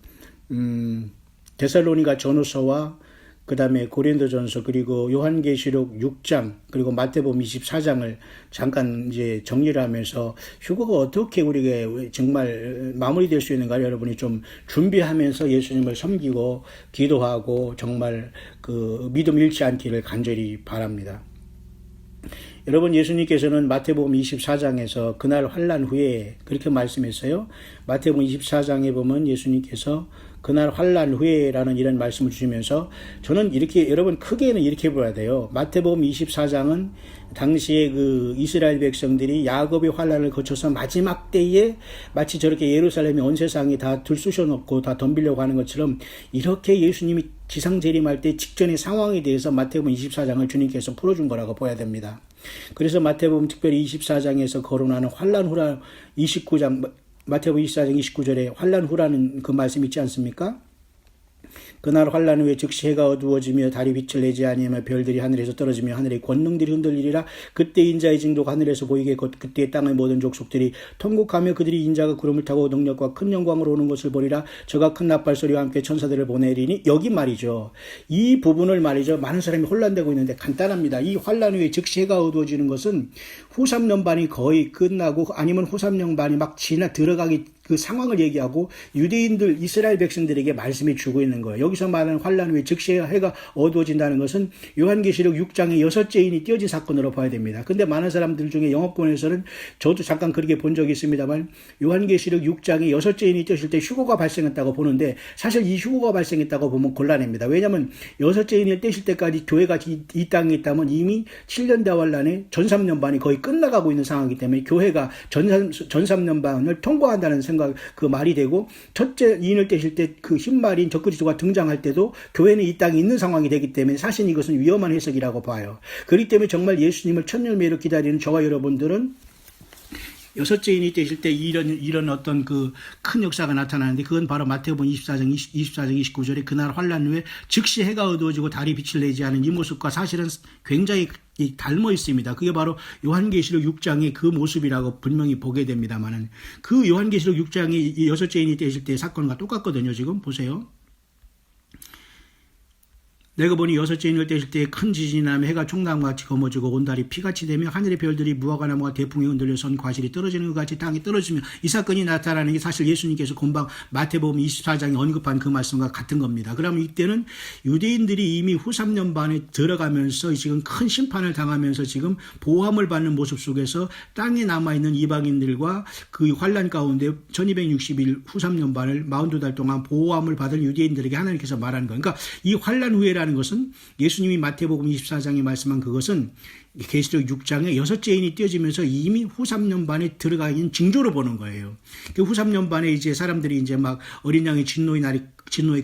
데살로니가 전후서와 그 다음에 고린도전서 그리고 요한계시록 6장 그리고 마태복음 24장을 잠깐 이제 정리를 하면서 휴거가 어떻게 우리에게 정말 마무리될 수 있는가 여러분이 좀 준비하면서 예수님을 섬기고 기도하고 정말 그 믿음 잃지 않기를 간절히 바랍니다. 여러분 예수님께서는 마태복음 24장에서 그날 환난 후에 그렇게 말씀했어요. 마태복음 24장에 보면 예수님께서 그날 환난 후에라는 이런 말씀을 주시면서 저는 이렇게 여러분 크게는 이렇게 보아야 돼요. 마태복음 24장은 당시에 그 이스라엘 백성들이 야곱의 환난을 거쳐서 마지막 때에 마치 저렇게 예루살렘이 온 세상이 다 들쑤셔 놓고 다 덤비려고 하는 것처럼 이렇게 예수님이 지상 재림할 때 직전의 상황에 대해서 마태복음 24장을 주님께서 풀어준 거라고 보아야 됩니다. 그래서 마태복음 특별히 24장에서 거론하는 환난 후라 29장 마태복음 24장 29절에 환난 후라는 그 말씀 있지 않습니까? 그날 환난 후에 즉시 해가 어두워지며 달이 빛을 내지 아니하며 별들이 하늘에서 떨어지며 하늘의 권능들이 흔들리리라. 그때 인자의 징조가 하늘에서 보이게 곧 그때 땅의 모든 족속들이 통곡하며 그들이 인자가 구름을 타고 능력과 큰 영광으로 오는 것을 보리라. 저가 큰 나팔소리와 함께 천사들을 보내리니 여기 말이죠. 이 부분을 말이죠. 많은 사람이 혼란되고 있는데 간단합니다. 이 환난 후에 즉시 해가 어두워지는 것은 후 3년 반이 거의 끝나고 아니면 후 3년 반이 막 들어가기 그 상황을 얘기하고 유대인들 이스라엘 백성들에게 말씀해 주고 있는 거예요. 여기서 말하는 환난 후에 즉시 해가 어두워진다는 것은 요한계시록 6장에 6째인이 띄어진 사건으로 봐야 됩니다. 근데 많은 사람들 중에 영어권에서는 저도 잠깐 그렇게 본 적이 있습니다만 요한계시록 6장에 6째인이 띄어질 때 휴거가 발생했다고 보는데 사실 이 휴거가 발생했다고 보면 곤란합니다. 왜냐하면 6째인이 떼실 때까지 교회가 이 땅에 있다면 이미 7년 대환란에 전 3년 반이 거의 끝나가고 있는 상황이기 때문에 교회가 전 3년 반을 통과한다는 생각 그 말이 되고 첫째 인을 떼실 때 그 흰말인 적그리스도가 등장할 때도 교회는 이 땅에 있는 상황이 되기 때문에 사실 이것은 위험한 해석이라고 봐요. 그렇기 때문에 정말 예수님을 첫 열매로 기다리는 저와 여러분들은 6째 인이 떼실 때 이런 어떤 그 큰 역사가 나타나는데 그건 바로 마태복음 24장 29절에 그날 환난 후에 즉시 해가 어두워지고 달이 빛을 내지 않은 이 모습과 사실은 굉장히 닮아 있습니다. 그게 바로 요한계시록 6장의 그 모습이라고 분명히 보게 됩니다만은 그 요한계시록 6장의 6째 인이 떼실 때의 사건과 똑같거든요. 지금 보세요. 내가 보니 여섯째 인을 떼실 때 큰 지진이 나며 해가 총나무같이 거머쥐고 온 달이 피같이 되며 하늘의 별들이 무화과나무가 대풍에 흔들려 선 과실이 떨어지는 것 같이 땅에 떨어지며 이 사건이 나타나는 게 사실 예수님께서 금방 마태복음 24장에 언급한 그 말씀과 같은 겁니다. 그러면 이때는 유대인들이 이미 후 3년 반에 들어가면서 지금 큰 심판을 당하면서 지금 보호함을 받는 모습 속에서 땅에 남아있는 이방인들과 그 환란 가운데 1260일 후 3년 반을 42달 동안 보호함을 받을 유대인들에게 하나님께서 말하는 거예요. 그러니까 이 환란 후에라는 것은 예수님이 마태복음 24장에 말씀한 그것은 계시록 6장에 여섯째 인이 띄어지면서 이미 후 3년 반에 들어가 있는 징조로 보는 거예요. 그 후 3년 반에 이제 사람들이 이제 막 어린 양의 진노의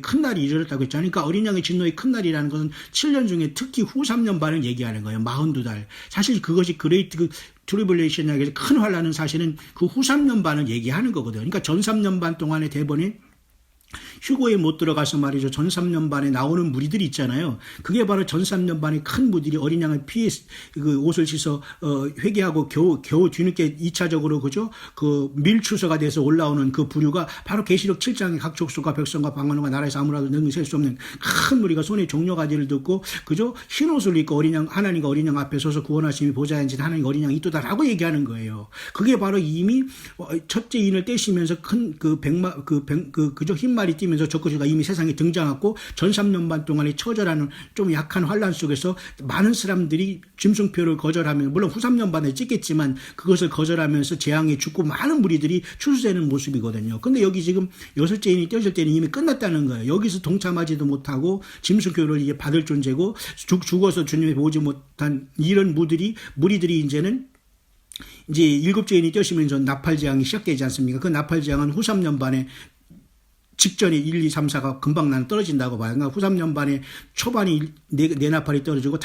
큰 날이 이르렀다고 했잖아요. 그러니까 어린 양의 진노의 큰 날이라는 것은 7년 중에 특히 후 3년 반을 얘기하는 거예요. 42달. 사실 그것이 그레이트 트리블레이션이라고 해서 큰 환란은 사실은 그 후 3년 반을 얘기하는 거거든요. 그러니까 전 3년 반 동안의 대본에 휴고에 못 들어가서 말이죠. 전 3년 반에 나오는 무리들이 있잖아요. 그게 바로 전 3년 반에 큰 무리들이 어린 양을 피해 그 옷을 씻어 회개하고 겨우 뒤늦게 2차적으로 그죠? 그 밀추서가 돼서 올라오는 그 부류가 바로 계시록 7장의 각 족속과 백성과 방언과 나라에서 아무라도 능히 셀 수 없는 큰 무리가 손에 종려가지를 듣고 그죠? 흰 옷을 입고 어린 양 하나님과 어린 양 앞에 서서 구원하심이 보좌에 앉은 하나님 어린 양이 있도다라고 얘기하는 거예요. 그게 바로 이미 첫째 인을 떼시면서 큰 그 그죠? 흰 말이 뛰면서 저것이가 이미 세상에 등장했고 전 3년 반 동안의 처절한 좀 약한 환란 속에서 많은 사람들이 짐승표를 거절하면 물론 후 3년 반에 찍겠지만 그것을 거절하면서 재앙에 죽고 많은 무리들이 출세되는 모습이거든요. 근데 여기 지금 여섯째 인이 떼어질 때는 이미 끝났다는 거예요. 여기서 동참하지도 못하고 짐승표를 이제 받을 존재고 죽어서 주님이 보지 못한 이런 무리들이 이제는 이제 일곱째 인이 떼어지면서 나팔재앙이 시작되지 않습니까? 그 나팔재앙은 후 3년 반에 직전에 1, 2, 3, 4가 금방 나는 떨어진다고 봐요. 그러니까 후 3년 반에 초반이 네 나팔이 떨어지고 5,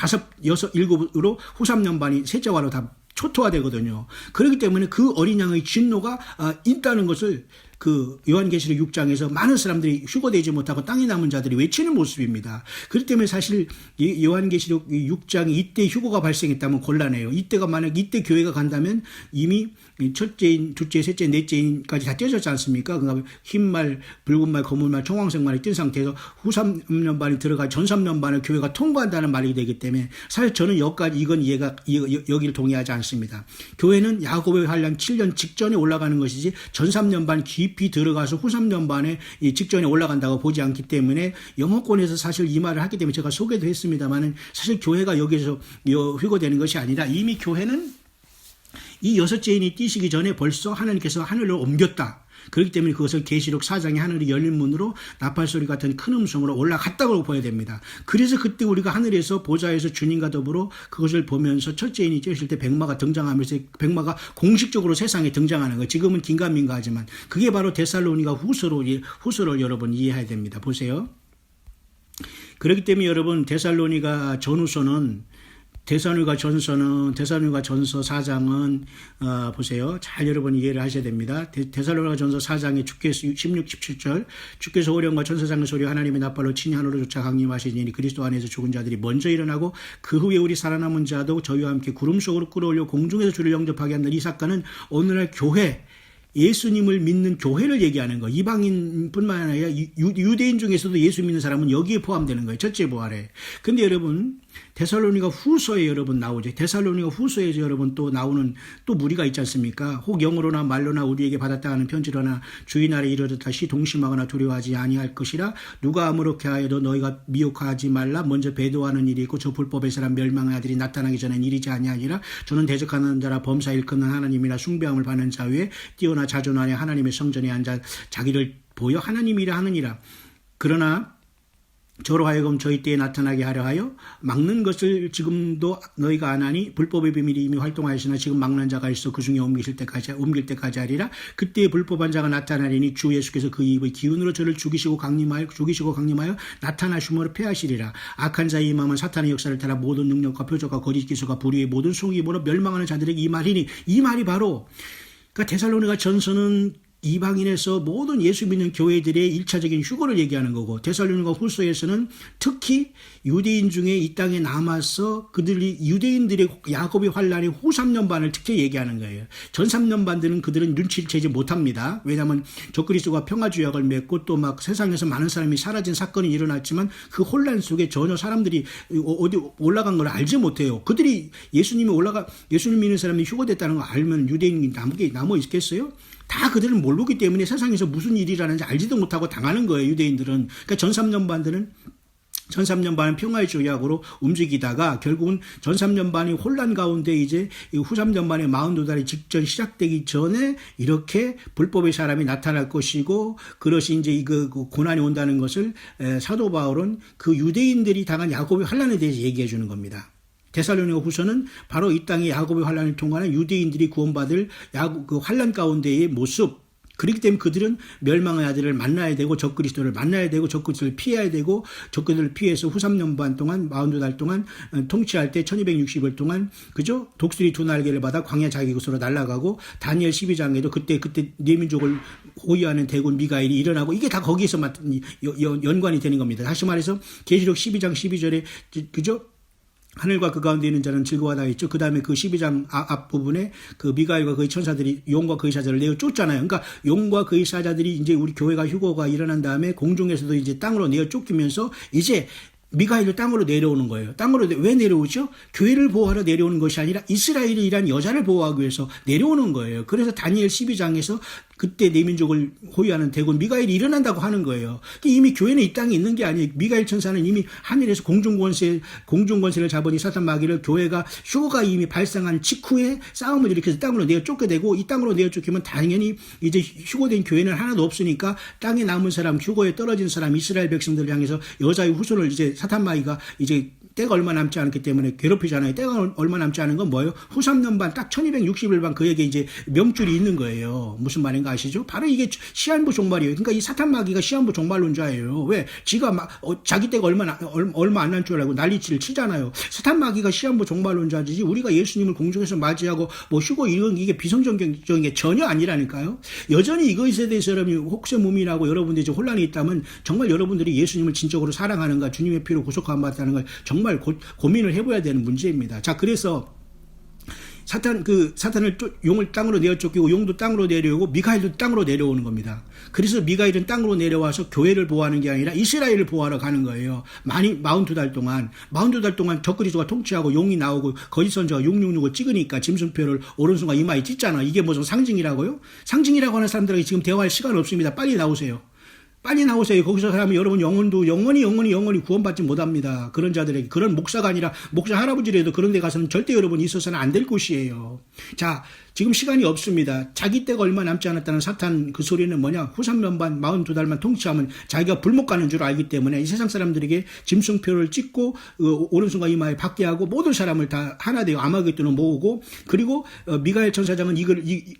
6, 7으로 후 3년 반이 셋째화로 다 초토화되거든요. 그렇기 때문에 그 어린 양의 진노가 있다는 것을 그 요한계시록 6장에서 많은 사람들이 휴거되지 못하고 땅에 남은 자들이 외치는 모습입니다. 그렇기 때문에 사실 요한계시록 6장이 이때 휴거가 발생했다면 곤란해요. 이때가 만약 이때 교회가 간다면 이미 첫째인, 둘째, 셋째, 넷째인까지 다 떼어졌지 않습니까? 그러니까 흰말, 붉은말, 검은말, 청황색말이 뜬 상태에서 후 3년 반이 들어가 전 3년 반을 교회가 통과한다는 말이 되기 때문에 사실 저는 여기까지 이건 여기를 동의하지 않습니다. 교회는 야곱의 환란 7년 직전에 올라가는 것이지 전 3년 반 깊이 들어가서 후 3년 반에 직전에 올라간다고 보지 않기 때문에 영어권에서 사실 이 말을 하기 때문에 제가 소개도 했습니다만은 사실 교회가 여기서 휴거되는 것이 아니라 이미 교회는 이 여섯째 인이 뛰시기 전에 벌써 하나님께서 하늘로 옮겼다. 그렇기 때문에 그것을 계시록 4장의 하늘이 열린 문으로 나팔소리 같은 큰 음성으로 올라갔다고 보여야 됩니다. 그래서 그때 우리가 하늘에서 보좌에서 주님과 더불어 그것을 보면서 첫째 인이 뛰실 때 백마가 등장하면서 백마가 공식적으로 세상에 등장하는 거예요. 지금은 긴가민가하지만 그게 바로 데살로니가 후서를 여러분 이해해야 됩니다. 보세요. 그렇기 때문에 여러분 데살로니가 전후서는 데살로니가 전서 4장은 보세요. 잘 여러분 이해를 하셔야 됩니다. 데살로니가 전서 4장의 주께서 16, 17절 주께서 오령과 천사장의 소리 하나님의 나팔로 친히 하늘로 쫓아 강림하시니 그리스도 안에서 죽은 자들이 먼저 일어나고 그 후에 우리 살아남은 자도 저희와 함께 구름 속으로 끌어올려 공중에서 주를 영접하게 하는 이 사건은 오늘날 교회 예수님을 믿는 교회를 얘기하는 거예요. 이방인뿐만 아니라 유대인 중에서도 예수 믿는 사람은 여기에 포함되는 거예요. 첫째 부활에. 근데 여러분 데살로니가 후서에 여러분 나오죠. 데살로니가 후서에 여러분 또 나오는 또 무리가 있지 않습니까? 혹 영으로나 말로나 우리에게 받았다 하는 편지로나 주의 날에 이르렀다시 동심하거나 두려워하지 아니할 것이라 누가 아무렇게 하여도 너희가 미혹하지 말라. 먼저 배도하는 일이 있고 저 불법의 사람 멸망의 아들이 나타나기 전엔 이르지 아니하니라. 저는 대적하는 자라 범사 일컫는 하나님이라 숭배함을 받는 자 위에 뛰어나 자존하여 하나님의 성전에 앉아 자기를 보여 하나님이라 하느니라. 그러나 저로 하여금 저희 때에 나타나게 하려 하여 막는 것을 지금도 너희가 안 하니 불법의 비밀이 이미 활동하였으나 지금 막는 자가 있어 그 중에 옮길 때까지 하리라. 그때 불법한 자가 나타나리니 주 예수께서 그 입의 기운으로 저를 죽이시고 강림하여 나타나심으로 패하시리라. 악한 자의 임함은 사탄의 역사를 따라 모든 능력과 표적과 거짓 기술과 불의의 모든 속임으로 멸망하는 자들에게 이 말이니 이 말이 바로 그러니까 데살로니가 전서는 이방인에서 모든 예수 믿는 교회들의 1차적인 휴거를 얘기하는 거고 데살로니가 후서에서는 특히 유대인 중에 이 땅에 남아서 그들이 유대인들의 야곱의 환란의 후 3년 반을 특히 얘기하는 거예요. 전 3년 반들은 그들은 눈치를 채지 못합니다. 왜냐하면 적그리스도가 평화주약을 맺고 또 막 세상에서 많은 사람이 사라진 사건이 일어났지만 그 혼란 속에 전혀 사람들이 어디 올라간 걸 알지 못해요. 그들이 예수님 믿는 사람이 휴거됐다는 걸 알면 유대인이 남아 있겠어요? 다 그들은 모르기 때문에 세상에서 무슨 일이 일어나는지 알지도 못하고 당하는 거예요, 유대인들은. 그러니까 전 3년 반은 평화의 조약으로 움직이다가 결국은 전 3년 반이 혼란 가운데 이제 후 3년 반의 42달이 직전 시작되기 전에 이렇게 불법의 사람이 나타날 것이고 그것이 이제 그 고난이 온다는 것을 사도 바울은 그 유대인들이 당한 야곱의 환란에 대해서 얘기해 주는 겁니다. 데살로니가 후서는 바로 이 땅의 야곱의 환란을 통하는 유대인들이 구원받을 그 환란 가운데의 모습, 그렇기 때문에 그들은 멸망의 아들을 만나야 되고 적그리스도를 만나야 되고 적그리스도를 피해야 되고 적그리스도를 피해서 후 3년 반 동안 42달 동안 통치할 때 1260일 동안 그죠? 독수리 두 날개를 받아 광야 자기 곳으로 날아가고 다니엘 12장에도 그때 네 민족을 호위하는 대군 미가엘이 일어나고 이게 다 거기에서 연관이 되는 겁니다. 다시 말해서 계시록 12장 12절에 그죠? 하늘과 그 가운데 있는 자는 즐거워하다 했죠. 그 다음에 그 12장 앞부분에 그 미가엘과 그의 천사들이 용과 그의 사자를 내어 쫓잖아요. 그러니까 용과 그의 사자들이 이제 우리 교회가 휴거가 일어난 다음에 공중에서도 이제 땅으로 내어 쫓기면서 이제 미가엘도 땅으로 내려오는 거예요. 땅으로 왜 내려오죠? 교회를 보호하러 내려오는 것이 아니라 이스라엘이란 여자를 보호하기 위해서 내려오는 거예요. 그래서 다니엘 12장에서 그때 내 민족을 호위하는 대군 미가엘이 일어난다고 하는 거예요. 이미 교회는 이 땅에 있는 게 아니에요. 미가엘 천사는 이미 하늘에서 공중권세를 잡은 이 사탄 마귀를 교회가 휴거가 이미 발생한 직후에 싸움을 일으켜서 땅으로 내어 쫓게 되고 이 땅으로 내어 쫓기면 당연히 이제 휴거된 교회는 하나도 없으니까 땅에 남은 사람, 휴거에 떨어진 사람, 이스라엘 백성들을 향해서 여자의 후손을 이제 사탄 마귀가 이제 때가 얼마 남지 않았기 때문에 괴롭히잖아요. 때가 얼마 남지 않은 건 뭐예요? 후 3년 반, 딱 1260일 반 그에게 이제 명줄이 있는 거예요. 무슨 말인가 아시죠? 바로 이게 시한부 종말이에요. 그러니까 이 사탄 마귀가 시한부 종말론자예요. 왜? 지가 자기 때가 얼마 안 난 줄 알고 난리치를 치잖아요. 사탄 마귀가 시한부 종말론자지 우리가 예수님을 공중에서 맞이하고 뭐 휴고 이런 이게 비성경적인 게 전혀 아니라니까요. 여전히 이것에 대해서 여러분이 혹세무민하고 여러분들이 이제 혼란이 있다면 정말 여러분들이 예수님을 진정으로 사랑하는가 주님의 피로 구속함 받다는 걸 정말 고민을 해봐야 되는 문제입니다. 자, 그래서 사탄을 용을 땅으로 내어 쫓기고 용도 땅으로 내려오고 미가엘도 땅으로 내려오는 겁니다. 그래서 미가엘은 땅으로 내려와서 교회를 보호하는 게 아니라 이스라엘을 보호하러 가는 거예요. 42달 동안 적그리스도가 통치하고 용이 나오고 거짓 선지자가 666을 찍으니까 짐승표를 오른손과 이마에 찢잖아. 이게 무슨 상징이라고요? 상징이라고 하는 사람들에게 지금 대화할 시간 없습니다. 빨리 나오세요. 거기서 사람이 여러분 영원히 구원받지 못합니다. 그런 자들에게, 그런 목사가 아니라 목사 할아버지라도 그런 데 가서는 절대 여러분 있어서는 안 될 곳이에요. 자, 지금 시간이 없습니다. 자기 때가 얼마 남지 않았다는 사탄 그 소리는 뭐냐? 후 3년 반 42달만 통치하면 자기가 불못 가는 줄 알기 때문에 이 세상 사람들에게 짐승표를 찍고 오른손과 이마에 받게 하고 모든 사람을 다 하나 되어 아마겟돈을 모으고 그리고 미가엘 천사장은 이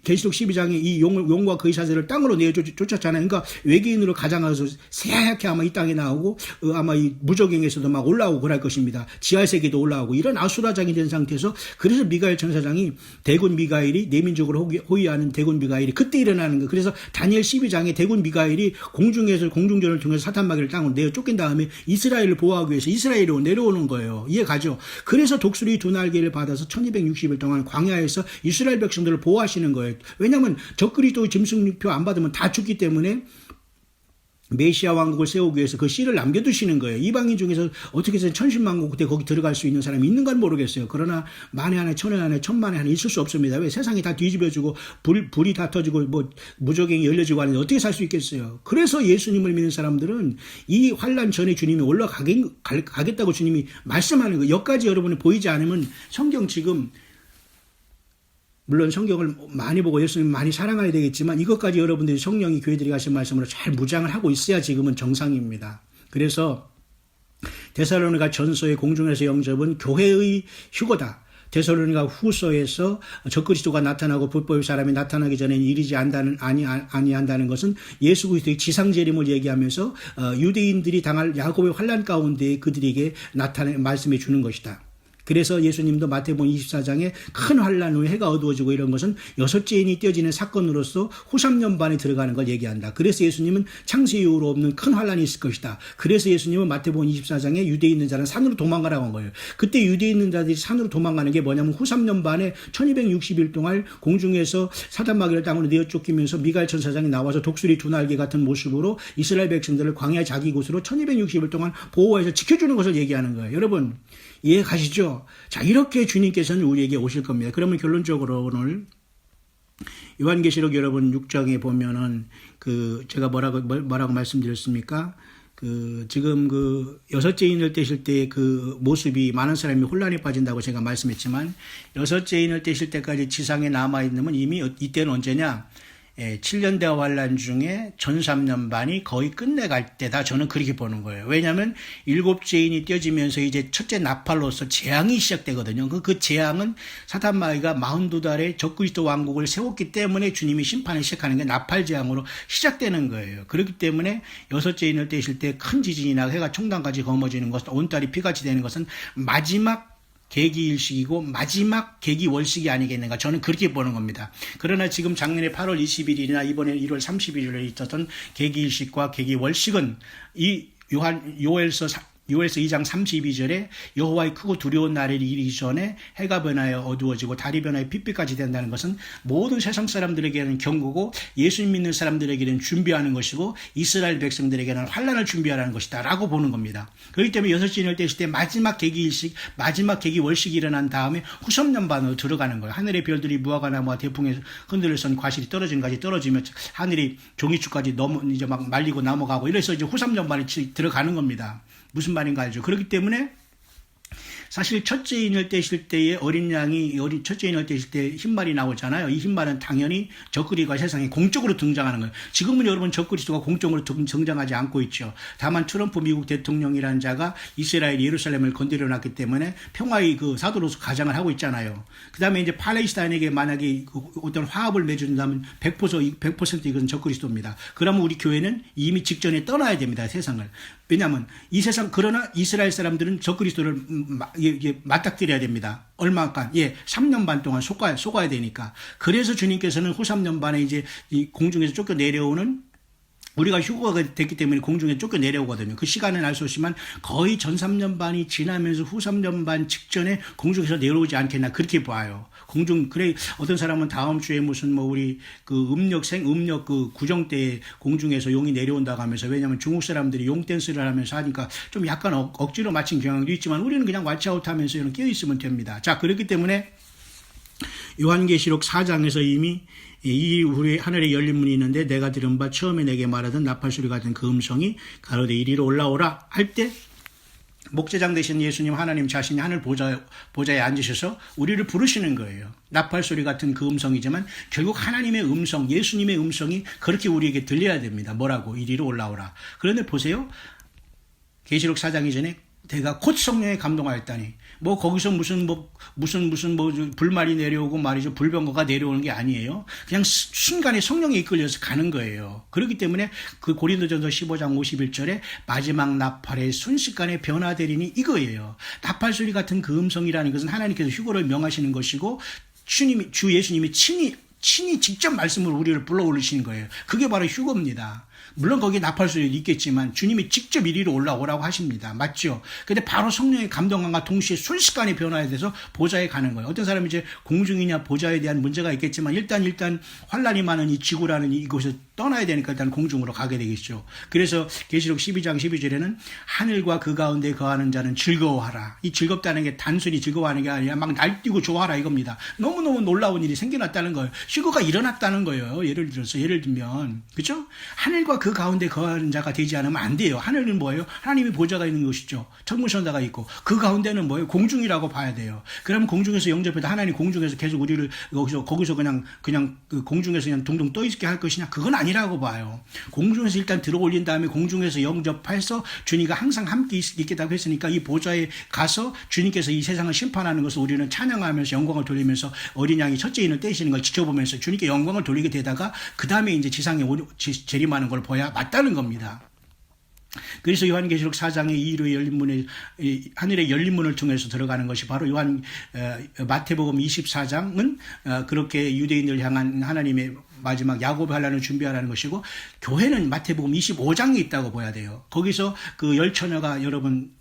계시록 12장에 이 용과 그의 사자를 땅으로 내어 쫓았잖아요. 그러니까 외계인으로 가장해서 새하얗게 아마 이 땅에 나오고 아마 이 무적행에서도 막 올라오고 그럴 것입니다. 지하세계도 올라오고 이런 아수라장이 된 상태에서 그래서 미가엘 천사장이 대군 미가엘이 내 민족을 호위하는 대군 미가엘이 그때 일어나는 거예요. 그래서 다니엘 12장에 대군 미가엘이 공중전을 통해서 사탄 마귀를 땅으로 내어 쫓긴 다음에 이스라엘을 보호하기 위해서 이스라엘로 내려오는 거예요. 이해가죠? 그래서 독수리 두 날개를 받아서 1260일 동안 광야에서 이스라엘 백성들을 보호하시는 거예요. 왜냐하면 적그리스도의 짐승표 안 받으면 다 죽기 때문에 메시아 왕국을 세우기 위해서 그 씨를 남겨두시는 거예요. 이방인 중에서 어떻게 해서 천신만국 그때 거기 들어갈 수 있는 사람이 있는 건 모르겠어요. 그러나 만에 하나, 천에 하나, 천만에 하나 있을 수 없습니다. 왜? 세상이 다 뒤집어지고 불이 다 터지고 뭐 무적행이 열려지고 하는데 어떻게 살 수 있겠어요. 그래서 예수님을 믿는 사람들은 이 환란 전에 주님이 올라가겠다고 주님이 말씀하는 거예요. 여기까지 여러분이 보이지 않으면 성경 지금 물론 성경을 많이 보고 예수님 많이 사랑해야 되겠지만 이것까지 여러분들이 성령이 교회들이 하신 말씀으로 잘 무장을 하고 있어야 지금은 정상입니다. 그래서 데살로니가 전서의 공중에서 영접은 교회의 휴거다. 데살로니가 후서에서 적그리스도가 나타나고 불법의 사람이 나타나기 전에는 이르지 아니한다는 것은 예수 그리스도의 지상재림을 얘기하면서 유대인들이 당할 야곱의 환란 가운데 그들에게 말씀해 주는 것이다. 그래서 예수님도 마태복음 24장에 큰 환란 후에 해가 어두워지고 이런 것은 여섯째 인이 떼어지는 사건으로서 후 3년 반에 들어가는 걸 얘기한다. 그래서 예수님은 창세 이후로 없는 큰 환란이 있을 것이다. 그래서 예수님은 마태복음 24장에 유대에 있는 자는 산으로 도망가라고 한 거예요. 그때 유대에 있는 자들이 산으로 도망가는 게 뭐냐면 후 3년 반에 1260일 동안 공중에서 사단마귀를 땅으로 내어 쫓기면서 미가엘 천사장이 나와서 독수리 두 날개 같은 모습으로 이스라엘 백성들을 광야 자기 곳으로 1260일 동안 보호해서 지켜주는 것을 얘기하는 거예요. 여러분 이해 가시죠? 자, 이렇게 주님께서는 우리에게 오실 겁니다. 그러면 결론적으로 오늘 요한계시록 여러분 6장에 보면은 제가 뭐라고 말씀드렸습니까? 지금 여섯째 인을 떼실 때 모습이 많은 사람이 혼란에 빠진다고 제가 말씀했지만 여섯째 인을 떼실 때까지 지상에 남아있는 이미 이때는 언제냐? 7년 대화 환란 중에 전 3년 반이 거의 끝내갈 때다. 저는 그렇게 보는 거예요. 왜냐하면 일곱째 인이 떼어지면서 이제 첫째 나팔로서 재앙이 시작되거든요. 그 재앙은 사탄마귀가 42달에 적그리스도 왕국을 세웠기 때문에 주님이 심판을 시작하는 게 나팔 재앙으로 시작되는 거예요. 그렇기 때문에 여섯째 인을 떼실 때 큰 지진이 나고 해가 총단까지 거머쥐는 것은 온 딸이 피같이 되는 것은 마지막 계기일식이고 마지막 계기월식이 아니겠는가 저는 그렇게 보는 겁니다. 그러나 지금 작년에 8월 20일이나 이번에 1월 31일에 있었던 계기일식과 계기월식은 이 요엘서 2장 32절에 여호와의 크고 두려운 날이 이르기 전에 해가 변하여 어두워지고 달이 변하여 핏빛까지 된다는 것은 모든 세상 사람들에게는 경고고 예수님 믿는 사람들에게는 준비하는 것이고 이스라엘 백성들에게는 환란을 준비하라는 것이다 라고 보는 겁니다. 그렇기 때문에 여섯째 인을 떼실 때 마지막 계기일식 마지막 계기월식이 일어난 다음에 후섭년 반으로 들어가는 거예요. 하늘의 별들이 무화과 나무와 대풍에 흔들려선 과실이 떨어지는 까지 떨어지면 하늘이 종이축까지 이제 막 말리고 넘어가고 이래서 이제 후섭년 반에 들어가는 겁니다. 무슨 말인가 알죠? 그렇기 때문에 사실 첫째 인을 떼실 때에 어린 양이 첫째 인을 떼실 때 흰말이 나오잖아요. 이 흰말은 당연히 적그리스도가 세상에 공적으로 등장하는 거예요. 지금은 여러분 적그리스도가 공적으로 등장하지 않고 있죠. 다만 트럼프 미국 대통령이라는 자가 이스라엘 예루살렘을 건드려 놨기 때문에 평화의 사도로서 가장을 하고 있잖아요. 그 다음에 이제 팔레스타인에게 만약에 어떤 화합을 맺어준다면 100% 이것은 적그리스도입니다. 그러면 우리 교회는 이미 직전에 떠나야 됩니다. 세상을. 왜냐하면 이 세상 그러나 이스라엘 사람들은 적그리스도를 맞닥뜨려야 됩니다. 얼마간 3년 반 동안 속아야 되니까. 그래서 주님께서는 후 3년 반에 이제 이 공중에서 쫓겨 내려오는 우리가 휴거가 됐기 때문에 공중에 쫓겨 내려오거든요. 그 시간은 알 수 없지만 거의 전 3년 반이 지나면서 후 3년 반 직전에 공중에서 내려오지 않겠나 그렇게 봐요. 그래 어떤 사람은 다음 주에 무슨 우리 음력 구정 때 공중에서 용이 내려온다고 하면서 왜냐하면 중국 사람들이 용 댄스를 하면서 하니까 좀 약간 억지로 맞힌 경향도 있지만 우리는 그냥 왓츠아웃 하면서 이런 끼어 있으면 됩니다. 자, 그렇기 때문에 요한계시록 4장에서 이미 이 후에 하늘에 열린 문이 있는데 내가 들은 바 처음에 내게 말하던 나팔소리 같은 그 음성이 가로되 이리로 올라오라 할 때 목재장 되신 예수님 하나님 자신이 하늘 보좌에 앉으셔서 우리를 부르시는 거예요. 나팔소리 같은 그 음성이지만 결국 하나님의 음성, 예수님의 음성이 그렇게 우리에게 들려야 됩니다. 뭐라고? 이리로 올라오라. 그런데 보세요. 계시록 4장 이전에 내가 곧 성령에 감동하였다니 거기서 무슨 불말이 내려오고 말이죠. 불병거가 내려오는 게 아니에요. 그냥 순간에 성령에 이끌려서 가는 거예요. 그렇기 때문에 고린도전서 15장 51절에 마지막 나팔의 순식간에 변화되리니 이거예요. 나팔 소리 같은 그 음성이라는 것은 하나님께서 휴거를 명하시는 것이고 주 예수님이 친히 직접 말씀으로 우리를 불러 올리시는 거예요. 그게 바로 휴거입니다. 물론 거기에 나팔소리도 있겠지만 주님이 직접 이리로 올라오라고 하십니다. 맞죠? 근데 바로 성령의 감동함과 동시에 순식간에 변화에 대해서 보좌에 가는 거예요. 어떤 사람이 이제 공중이냐 보좌에 대한 문제가 있겠지만 일단 환란이 많은 이 지구라는 이곳에 떠나야 되니까 일단 공중으로 가게 되겠죠. 그래서 계시록 12장 12절에는 하늘과 그 가운데 거하는 자는 즐거워하라. 이 즐겁다는 게 단순히 즐거워하는 게 아니라 막 날뛰고 좋아하라 이겁니다. 너무너무 놀라운 일이 생겨났다는 거예요. 휴거가 일어났다는 거예요. 예를 들면 그렇죠? 하늘과 그 가운데 거하는 자가 되지 않으면 안 돼요. 하늘은 뭐예요? 하나님의 보좌가 있는 것이죠. 천문천사가 있고 그 가운데는 뭐예요? 공중이라고 봐야 돼요. 그러면 공중에서 영접해도 하나님 공중에서 계속 우리를 거기서 그냥 그 공중에서 그냥 둥둥 떠 있게 할 것이냐? 그건 아니라고 봐요. 공중에서 일단 들어 올린 다음에 공중에서 영접해서 주님과 항상 함께 있겠다고 했으니까 이 보좌에 가서 주님께서 이 세상을 심판하는 것을 우리는 찬양하면서 영광을 돌리면서 어린 양이 첫째 인을 떼시는 걸 지켜보면서 주님께 영광을 돌리게 되다가 그 다음에 이제 지상에 재림하는 걸 보야 맞다는 겁니다. 그래서 요한계시록 4장의 2로 열린 문에 하늘의 열린 문을 통해서 들어가는 것이 바로 마태복음 24장은 그렇게 유대인들 향한 하나님의 마지막 야곱의 환란을 준비하라는 것이고, 교회는 마태복음 25장에 있다고 봐야 돼요. 거기서 그 열처녀가 여러분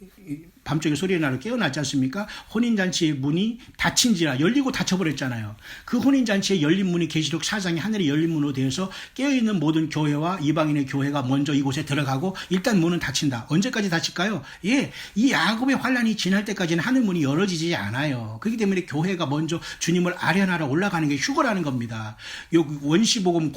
밤중에 소리 나러 깨어났지 않습니까? 혼인잔치의 문이 닫힌지라 열리고 닫혀버렸잖아요. 그 혼인잔치의 열린 문이 계시록 4장의 하늘의 열린 문으로 되어서 깨어있는 모든 교회와 이방인의 교회가 먼저 이곳에 들어가고 일단 문은 닫힌다. 언제까지 닫힐까요? 이 야곱의 환란이 지날 때까지는 하늘 문이 열어지지 않아요. 그렇기 때문에 교회가 먼저 주님을 아련하러 올라가는 게 휴거라는 겁니다. 원시복음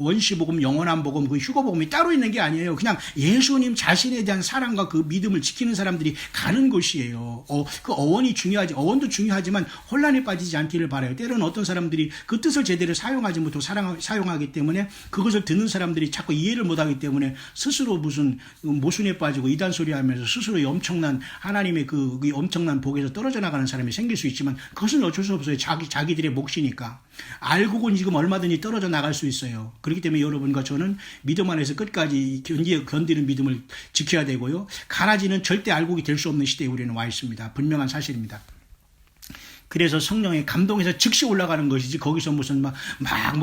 원시복음, 영원한 복음, 그 휴거복음이 따로 있는 게 아니에요. 그냥 예수님 자신에 대한 사랑과 그 믿음을 지키는 사람들이 가는 곳이에요. 그 어원이 중요하지, 어원도 중요하지만 혼란에 빠지지 않기를 바라요. 때로는 어떤 사람들이 그 뜻을 제대로 사용하지 못하고 사용하기 때문에 그것을 듣는 사람들이 자꾸 이해를 못하기 때문에 스스로 무슨 모순에 빠지고 이단 소리 하면서 스스로 엄청난 하나님의 그 엄청난 복에서 떨어져 나가는 사람이 생길 수 있지만 그것은 어쩔 수 없어요. 자기들의 몫이니까. 알고는 지금 얼마든지 떨어져 나갈 수 있어요. 그렇기 때문에 여러분과 저는 믿음 안에서 끝까지 견디는 믿음을 지켜야 되고요. 가라지는 절대 알곡이 될 수 없는 시대에 우리는 와 있습니다. 분명한 사실입니다. 그래서 성령의 감동에서 즉시 올라가는 것이지 거기서 무슨 막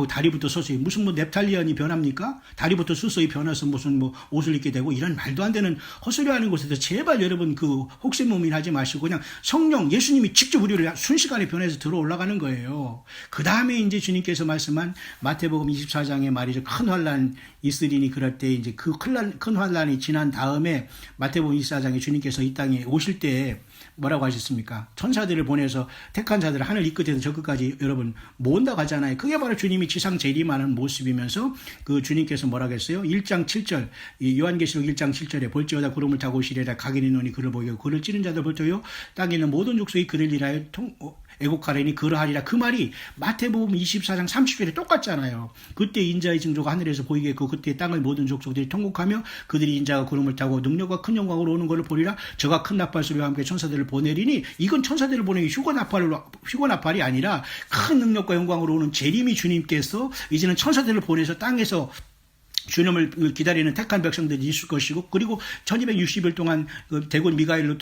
다리부터 서서히 무슨 넵탈리언이 변합니까? 다리부터 서서히 변해서 무슨 옷을 입게 되고 이런 말도 안 되는 헛소리하는 곳에서 제발 여러분 그 혹세무민하지 마시고 그냥 성령 예수님이 직접 우리를 순식간에 변해서 들어 올라가는 거예요. 그 다음에 이제 주님께서 말씀한 마태복음 24장의 말이죠. 큰 환란 있으리니 그럴 때 이제 그 큰 환란이 지난 다음에 마태복음 24장에 주님께서 이 땅에 오실 때 뭐라고 하셨습니까? 천사들을 보내서 택한 자들을 하늘 이 끝에서 저 끝까지 여러분 모은다고 하잖아요. 그게 바로 주님이 지상 재림하는 모습이면서 그 주님께서 뭐라고 했어요? 1장 7절 요한계시록 1장 7절에 볼지어다 구름을 타고 오시리라 각인의 눈이 그를 보이고 그를 찌른 자들 볼터요 땅에 있는 모든 족속이 그를 인하여 애곡하리니 그러하리라. 그 말이 마태복음 24장 30절에 똑같잖아요. 그때 인자의 징조가 하늘에서 보이겠고 그때 땅의 모든 족속들이 통곡하며 그들이 인자가 구름을 타고 능력과 큰 영광으로 오는 것을 보리라. 저가 큰 나팔 소리와 함께 천사들을 보내리니 이건 천사들을 보내기 휴거 나팔이 아니라 큰 능력과 영광으로 오는 재림이 주님께서 이제는 천사들을 보내서 땅에서 주님을 기다리는 택한 백성들이 있을 것이고 그리고 1260일 동안 대군 미가일이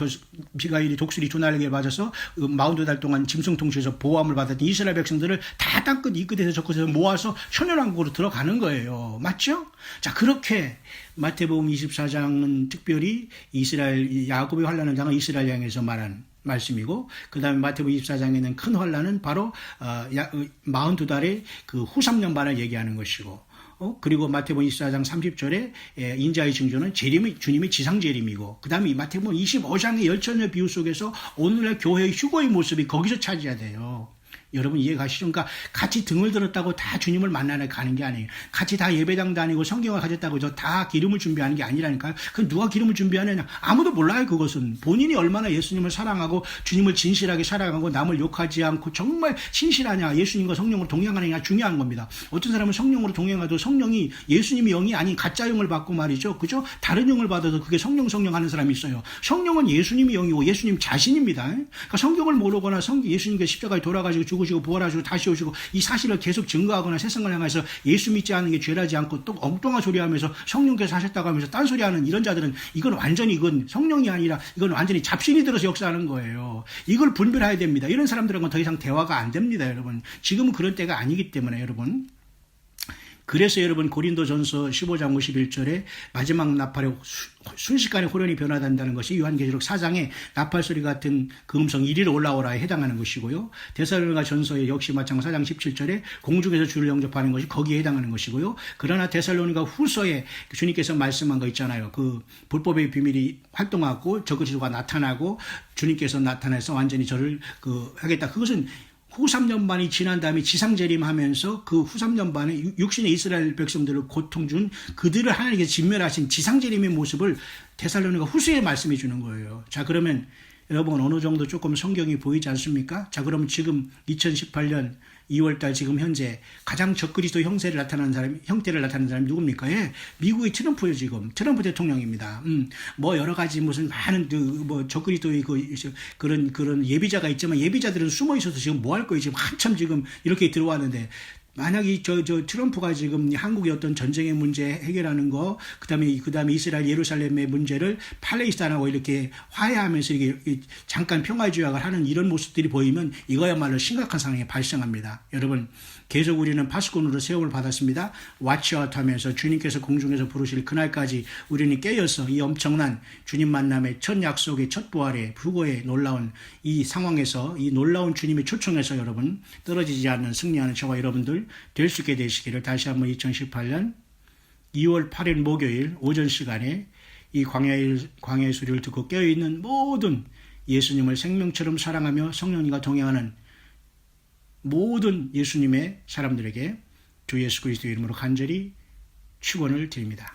독수리 두 날개에 맞아서 42달 동안 짐승통치에서 보호함을 받았던 이스라엘 백성들을 다 땅끝 이 끝에서 저 끝에서 모아서 천연왕국으로 들어가는 거예요. 맞죠? 자, 그렇게 마태복음 24장은 특별히 이스라엘 야곱의 환란을 당한 이스라엘 향해서 말한 말씀이고 그 다음에 마태복음 24장에는 큰 환란은 바로 42달의 그 후 3년반을 얘기하는 것이고 그리고 마태복음 24장 30절에 인자의 징조는 주님의 지상재림이고 그 다음에 마태복음 25장의 열처녀 비유 속에서 오늘날 교회의 휴거의 모습이 거기서 차지해야 돼요. 여러분 이해 가시죠? 그러니까 같이 등을 들었다고 다 주님을 만나러 가는 게 아니에요. 같이 다 예배당 다니고 성경을 가졌다고 저 다 기름을 준비하는 게 아니라니까요. 그 누가 기름을 준비하느냐? 아무도 몰라요. 그것은 본인이 얼마나 예수님을 사랑하고 주님을 진실하게 사랑하고 남을 욕하지 않고 정말 신실하냐, 예수님과 성령으로 동행하느냐 중요한 겁니다. 어떤 사람은 성령으로 동행하도 성령이 예수님이 영이 아닌 가짜 영을 받고 말이죠. 그죠? 다른 영을 받아도 그게 성령 하는 사람이 있어요. 성령은 예수님이 영이고 예수님 자신입니다. 그러니까 성경을 모르거나 예수님께 십자가에 돌아가시고 죽으시고 부활하시고 다시 오시고 이 사실을 계속 증거하거나 세상을 향해서 예수 믿지 않는 게 죄라지 않고 또 엉뚱한 소리 하면서 성령께서 하셨다고 하면서 딴소리 하는 이런 자들은 이건 성령이 아니라 이건 완전히 잡신이 들어서 역사하는 거예요. 이걸 분별해야 됩니다. 이런 사람들하고는 더 이상 대화가 안 됩니다, 여러분. 지금은 그런 때가 아니기 때문에 여러분. 그래서 여러분 고린도전서 15장 51절에 마지막 나팔에 순식간에 호련이 변화된다는 것이 요한계시록 4장에 나팔소리 같은 그 음성 이리로 올라오라에 해당하는 것이고요. 데살로니가 전서에 역시 마찬가지 4장 17절에 공중에서 주를 영접하는 것이 거기에 해당하는 것이고요. 그러나 데살로니가 후서에 주님께서 말씀한 거 있잖아요. 그 불법의 비밀이 활동하고 저 그리스도가 나타나고 주님께서 나타나서 완전히 저를 하겠다. 그것은 후 3년 반이 지난 다음에 지상재림하면서 그 후 3년 반에 육신의 이스라엘 백성들을 고통 준 그들을 하나님께서 진멸하신 지상재림의 모습을 데살로니가 후서에 말씀해 주는 거예요. 자, 그러면 여러분 어느 정도 조금 성경이 보이지 않습니까? 자, 그럼 지금 2018년 2월달 지금 현재 가장 적그리스도 형태를 나타내는 사람이 누굽니까? 미국의 트럼프예요. 지금 트럼프 대통령입니다. 뭐 여러 가지 무슨 많은 적그리스도의 그런 예비자가 있지만 예비자들은 숨어 있어서 지금 뭐 할 거예요? 지금 한참 지금 이렇게 들어왔는데 만약 저 트럼프가 지금 한국의 어떤 전쟁의 문제 해결하는 거, 그 다음에 이스라엘 예루살렘의 문제를 팔레스타인하고 이렇게 화해하면서 이게 잠깐 평화조약을 하는 이런 모습들이 보이면 이거야말로 심각한 상황이 발생합니다. 여러분, 계속 우리는 파수꾼으로 세움을 받았습니다. 왓치아웃 하면서 주님께서 공중에서 부르실 그날까지 우리는 깨어서 이 엄청난 주님 만남의 첫 약속의 첫 부활의 후고의 놀라운 이 상황에서, 이 놀라운 주님의 초청에서 여러분 떨어지지 않는 승리하는 저와 여러분들 될 수 있게 되시기를 다시 한번 2018년 2월 8일 목요일 오전 시간에 이 광야의 소리를 듣고 깨어있는 모든 예수님을 생명처럼 사랑하며 성령님과 동행하는 모든 예수님의 사람들에게 주 예수 그리스도의 이름으로 간절히 축원을 드립니다.